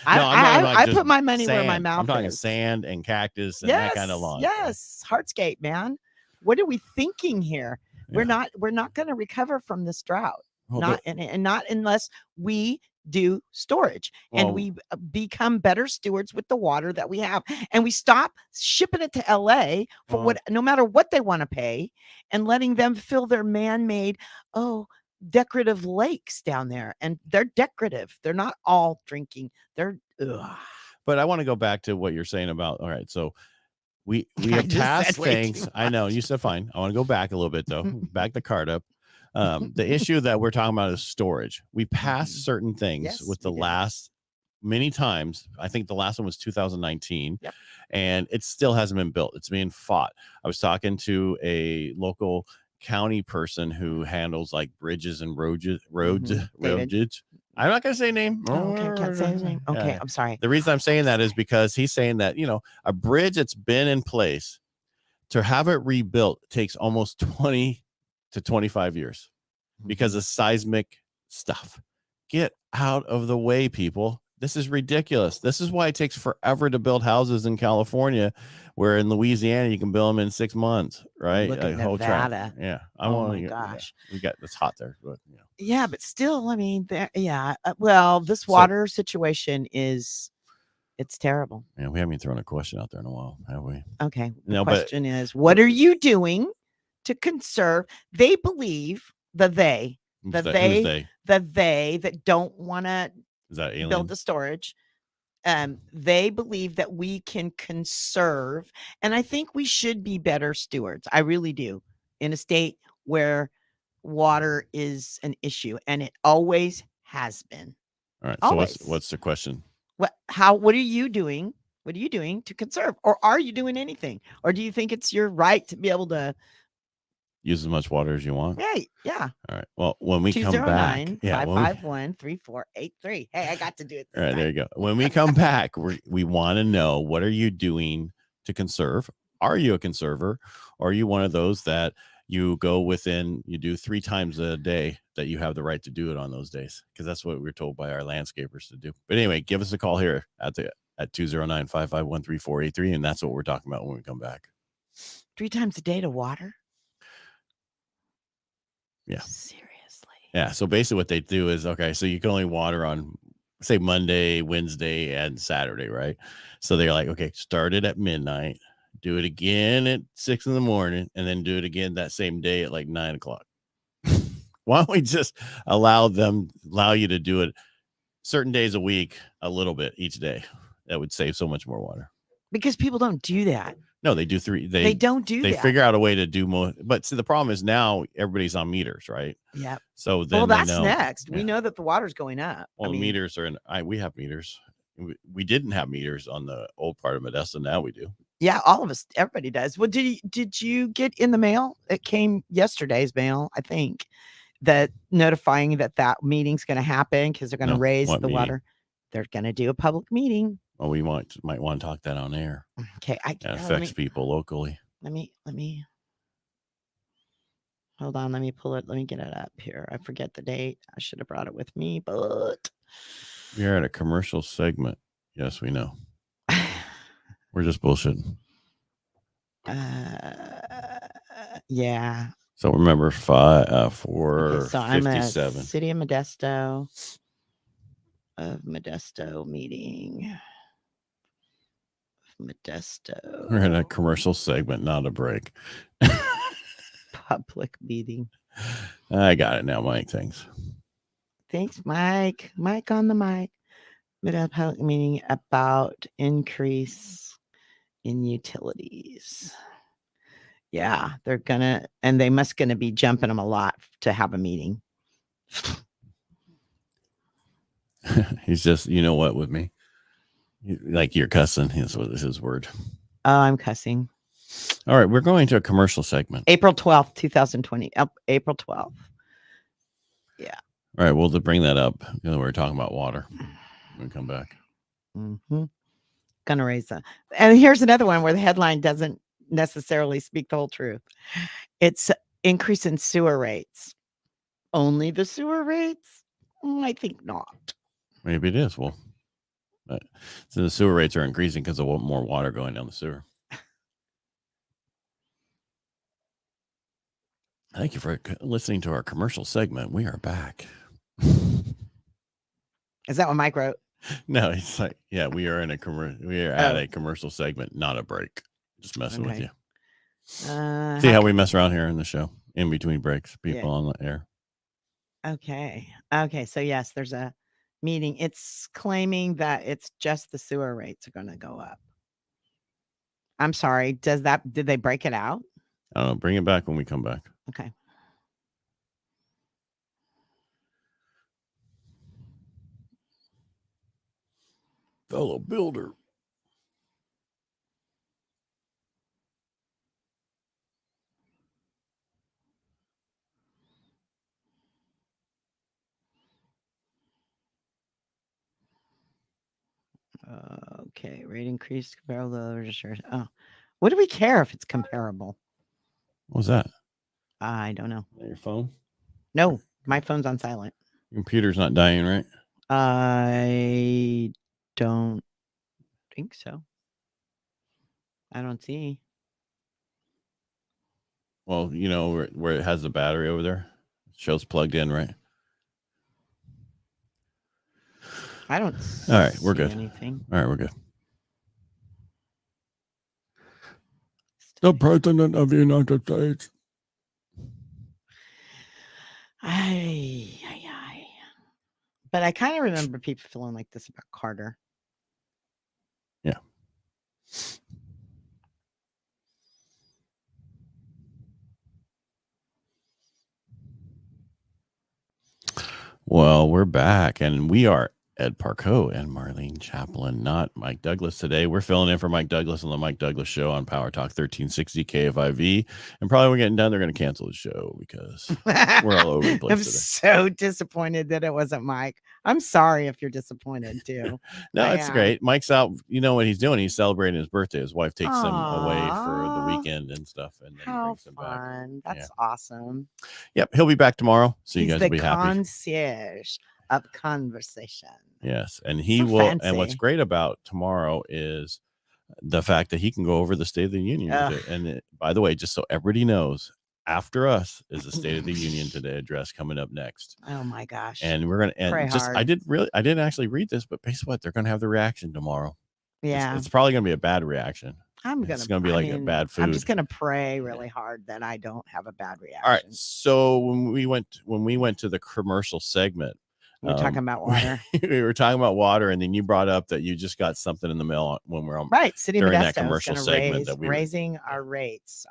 I put my money where my mouth I'm talking is. Sand and cactus and that kind of lawn. Yes. Hardscape, man. What are we thinking here? Yeah. We're not going to recover from this drought. Not unless we do storage and we become better stewards with the water that we have, and we stop shipping it to LA for no matter what they want to pay, and letting them fill their man-made decorative lakes down there. And they're decorative. They're not all drinking. They're But I want to go back to what you're saying about, all right, so we have tasked things. I know you said fine. I want to go back a little bit though. Back the card up. The issue that we're talking about is storage. We passed certain things with the last many times. I think the last one was 2019, and it still hasn't been built. It's being fought. I was talking to a local county person who handles like bridges and roads. I'm not going to say name. Okay, can't say his name. Okay, I'm sorry. The reason I'm saying that is because he's saying that, a bridge that's been in place, to have it rebuilt takes almost 20 to 25 years because of seismic stuff. Get out of the way, people. This is ridiculous. This is why it takes forever to build houses in California, where in Louisiana you can build them in 6 months, right? Look at Nevada. Yeah. Gosh. We got it's hot there. But, yeah, but still, I mean, well, this water situation it's terrible. Yeah, we haven't even thrown a question out there in a while, have we? Okay. The question is, what are you doing to conserve? They believe that they that don't want to build the storage. They believe that we can conserve, and I think we should be better stewards. I really do. In a state where water is an issue, and it always has been. All right. Always. So what's the question? What are you doing? What are you doing to conserve? Or are you doing anything? Or do you think it's your right to be able to Use as much water as you want? Yeah. All right. Well, when we come back, 209-551-3483. Hey, I got to do it. All right, there you go. When we come back, we want to know, what are you doing to conserve? Are you a conserver? Or are you one of those that you do 3 times a day that you have the right to do it on those days? Because that's what we're told by our landscapers to do. But anyway, give us a call here at 209-551-3483. And that's what we're talking about when we come back. 3 times a day to water? Yeah. Seriously. Yeah. So basically what they do is, okay, so you can only water on, say, Monday, Wednesday, and Saturday, right? So they're like, okay, start it at midnight, do it again at 6 a.m, and then do it again that same day at like 9 o'clock. Why don't we just allow you to do it certain days a week, a little bit each day? That would save so much more water. Because people don't do that. No, they do 3. They don't do They that. figure out a way to do more. But see, the problem is now everybody's on meters, right? Yeah. So then that's next. Yeah. We know that the water's going up. Well, meters are we have meters. We didn't have meters on the old part of Modesto. Now we do. Yeah, all of us, everybody does. Well, did you get in the mail? It came yesterday's mail, I think, that notifying that meeting's going to happen because they're going to raise the water. They're going to do a public meeting. Well, we might want to talk that on air. Okay, that affects people locally. Let me hold on. Let me pull it. Let me get it up here. I forget the date. I should have brought it with me, but we are at a commercial segment. Yes, we know. We're just bullshitting. Yeah. So remember 457. I'm at City of Modesto meeting. Modesto. We're in a commercial segment, not a break. Public meeting. I got it now, Mike. Thanks, Mike. Mike on the mic. Modesto public meeting about increase in utilities. Yeah, they must gonna be jumping them a lot to have a meeting. He's just, you know what, with me, like you're cussing. Is his word. Oh, I'm cussing. All right, we're going to a commercial segment. April 12th, 2020. April 12th. Yeah. All right, we'll bring that up. We're talking about water when we come back. Mm-hmm. Gonna raise that. And here's another one where the headline doesn't necessarily speak the whole truth. It's increase in sewer rates. Only the sewer rates? I think not. Maybe it is. Well, so the sewer rates are increasing because of more water going down the sewer. Thank you for listening to our commercial segment. We are back. Is that what Mike wrote? No, it's like, yeah, we are in a we are at a commercial segment, not a break. Just messing with you. See how we mess around here in the show in between breaks, people on the air. Okay. So yes, there's a meeting. It's claiming that it's just the sewer rates are going to go up. I'm sorry. Did they break it out? I don't know. Bring it back when we come back. Okay. Fellow builder. Okay, rate increase comparable to registration. Oh, what do we care if it's comparable? What was that? I don't know. Your phone? No, my phone's on silent. Your computer's not dying, right? I don't think so. I don't see. Well, you know where it has the battery over there? It shows plugged in, right? I don't All right, we're good. Anything. All right, we're good. The President of the United States. But I kind of remember people feeling like this about Carter. Yeah. Well, we're back, and we are Ed Parcaut and Marlene Champlin, not Mike Douglas today. We're filling in for Mike Douglas on the Mike Douglas Show on Power Talk 1360 KFIV. And probably when we're getting done, they're going to cancel the show because we're all over the place I'm today. so disappointed that it wasn't Mike. I'm sorry if you're disappointed too. No, it's great. Mike's out. You know what he's doing? He's celebrating his birthday. His wife takes him away for the weekend and stuff, and then How brings him back. That's awesome. Yep, he'll be back tomorrow, so you He's guys will be the happy. Concierge of conversation. Yes, and he So will. fancy. And what's great about tomorrow is the fact that he can go over the State of the Union with it. And by the way, just so everybody knows, after us is the State of the Union today address coming up next. Oh my gosh! And we're gonna I didn't actually read this, but guess what? They're gonna have the reaction tomorrow. Yeah, it's probably gonna be a bad reaction. It's gonna be like a bad food. I'm just gonna pray really hard that I don't have a bad reaction. All right. So when we went to the commercial segment, we're talking about water. We were talking about water, and then you brought up that you just got something in the mail when we're on City of during Modesto that commercial segment that we raising our rates.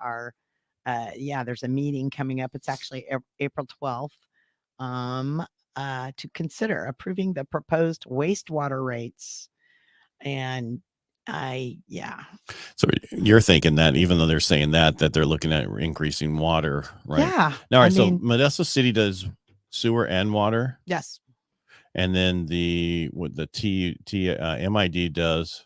There's a meeting coming up. It's actually April 12th. To consider approving the proposed wastewater rates, and So you're thinking that even though they're saying that they're looking at increasing water, right? Yeah. Now, so Modesto City does sewer and water. Yes. And then the MID does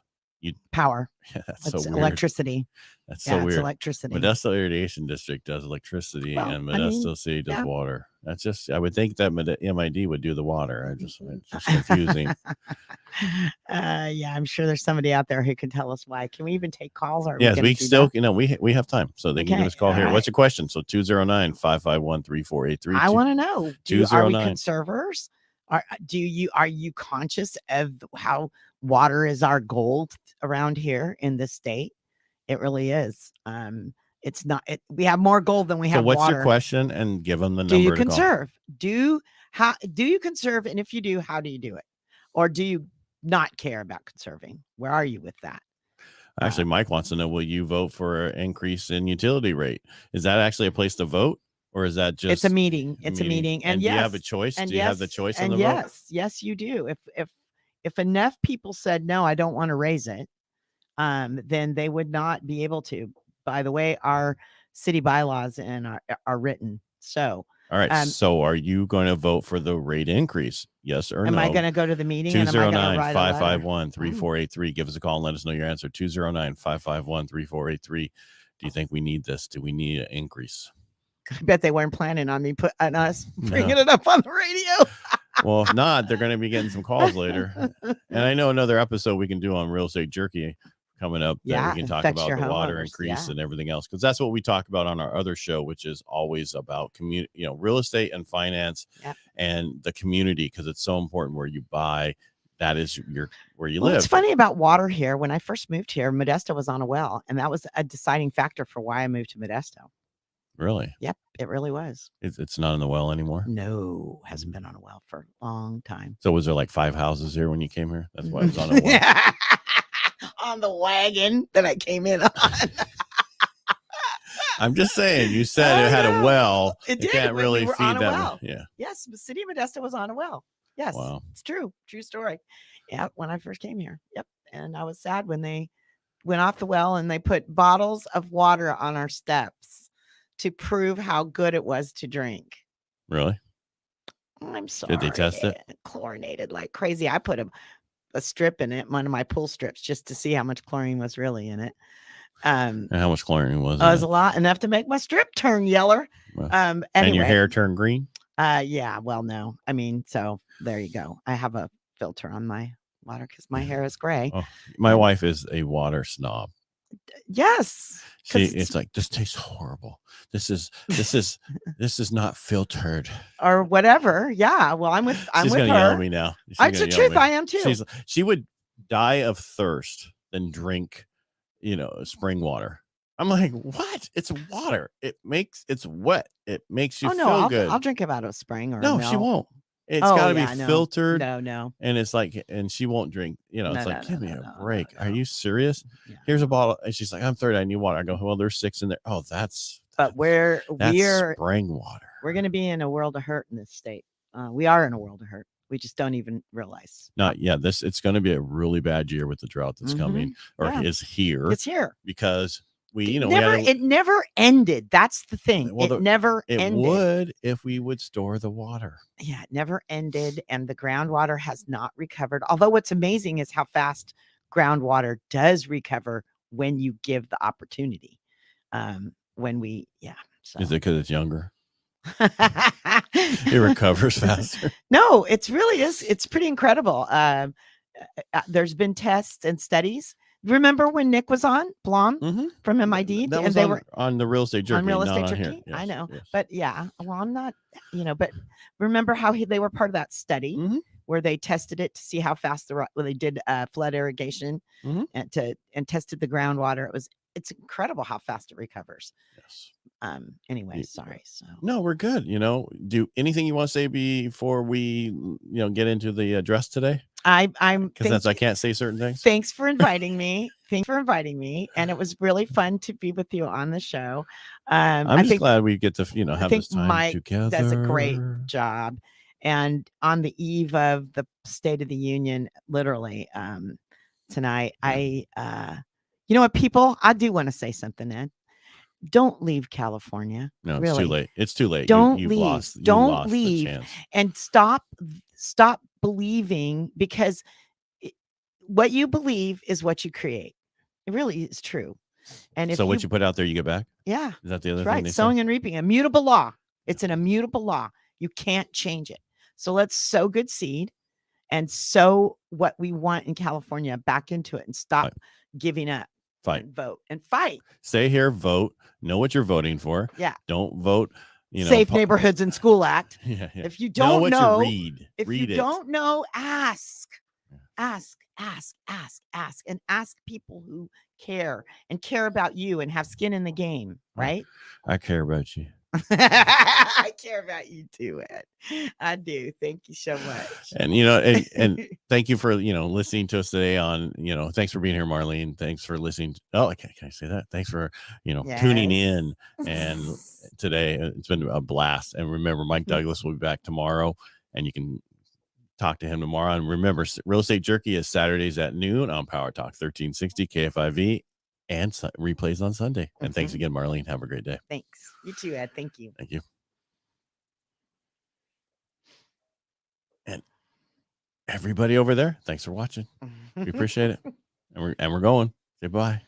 power. Yeah, that's it's so weird. Electricity. That's so weird. It's electricity. Modesto Irrigation District does electricity, and Modesto City does water. That's just, I would think that MID would do the water. It's just confusing. I'm sure there's somebody out there who can tell us why. Can we even take calls? Or yes, we still, we have time, so they can give us a call here. Right. What's your question? So 209-551-3483. I want to know. Are we conservers? Are you conscious of how water is our gold around here in this state? It really is. It's not. We have more gold than we have. So what's water. Your question? And give them the number. Do you conserve? Do you conserve? And if you do, how do you do it? Or do you not care about conserving? Where are you with that? Actually, Mike wants to know: will you vote for an increase in utility rate? Is that actually a place to vote? Or is that just it's a meeting? It's a meeting. And yes, do you have a choice? Do you have the choice on the vote? Yes, you do. If enough people said no, I don't want to raise it, then they would not be able to. By the way, our city bylaws are written. So all right. So are you going to vote for the rate increase? Yes or no? Am I going to go to the meeting? 209-551-3483. Give us a call and let us know your answer. 209-551-3483. Do you think we need this? Do we need an increase? I bet they weren't planning on me on us bringing it up on the radio. Well, if not, they're going to be getting some calls later. And I know another episode we can do on Real Estate Jerky coming up. That we can talk about the water increase and everything else, because that's what we talk about on our other show, which is always about community, real estate and finance and the community, because it's so important where you buy. That is where you live. It's funny about water here. When I first moved here, Modesto was on a well, and that was a deciding factor for why I moved to Modesto. Really? Yep, it really was. It's not in the well anymore? No, hasn't been on a well for a long time. So was there like 5 houses here when you came here? That's why it was on a well. On the wagon that I came in on. I'm just saying, you said it had a well. It did. Can't really feed that well. Yeah. Yes, the city of Modesto was on a well. Yes. Wow. It's true. True story. Yeah, when I first came here. Yep. And I was sad when they went off the well and they put bottles of water on our steps to prove how good it was to drink. Really? I'm sorry. Did they test it? Chlorinated like crazy. I put a strip in it, one of my pool strips, just to see how much chlorine was really in it. And how much chlorine was it? It was a lot, enough to make my strip turn yeller. Well, anyway. And your hair turn green? Yeah. Well, no. I mean, so there you go. I have a filter on my water because my hair is gray. Oh, my wife is a water snob. Yes. It's like, this tastes horrible. This is not filtered or whatever. Yeah. Well, I'm with She's with gonna her. yell at me now. It's the truth. I am too. She would die of thirst than drink, spring water. I'm like, what? It's water. It's wet. It makes you feel good. I'll drink it out of spring or no, she won't. It's got to be filtered. No. And it's like, and she won't drink. It's like, give me a break. No. Are you serious? Yeah. Here's a bottle. And she's like, I'm 30. I need water. I go, well, there's 6 in there. Oh, that's spring water. We're We're going to be in a world of hurt in this state. We are in a world of hurt. We just don't even realize. It's going to be a really bad year with the drought that's coming or is here. It's here because it never ended. That's the thing. It never ended. It would if we would store the water. Yeah, it never ended, and the groundwater has not recovered. Although what's amazing is how fast groundwater does recover when you give the opportunity. So. Is it because it's younger? It recovers faster. No, it's really is. It's pretty incredible. There's been tests and studies. Remember when Nick was on Blom from MID? That was on the Real Estate Jerky. On Real Estate Jerky? Here. Yes, I know. Yes. But yeah, well, I'm not, but remember how they were part of that study where they tested it to see how fast they did flood irrigation and tested the groundwater. It's incredible how fast it recovers. Yes. Anyway, sorry. So no, we're good. Do anything you want to say before we, get into the address today? I'm because I can't say certain things. Thanks for inviting me. And it was really fun to be with you on the show. I'm just glad we get to, have this time Mike together. Does a great job. And on the eve of the State of the Union, literally, tonight, you know what, people, I do want to say something, Ed. Don't leave California. No, really. It's too late. It's too late. Don't You've leave. Lost, Don't leave. And stop believing, because what you believe is what you create. It really is true. And if what you put out there, you get back. Yeah, is that the other thing? Right. Sowing and reaping, immutable law. It's an immutable law. You can't change it. So let's sow good seed and sow what we want in California back into it, and stop giving up. Fight. Vote and fight. Stay here, vote. Know what you're voting for. Yeah. Don't vote. Safe Neighborhoods and School Act. Yeah. If you don't know, read. If read you it. don't know, ask, and ask people who care about you and have skin in the game. Right. I care about you. I care about you too, Ed. I do. Thank you so much. And and thank you for listening to us today on thanks for being here, Marlene. Thanks for listening. Can I say that? Thanks for tuning in. And today it's been a blast. And remember, Mike Douglas will be back tomorrow, and you can talk to him tomorrow. And remember, Real Estate Jerky is Saturdays at noon on Power Talk 1360 KFIV. And replays on Sunday. And thanks again, Marlene. Have a great day. Thanks. You too, Ed. Thank you. Thank you. And everybody over there, thanks for watching. We appreciate it. And we're going. Say bye.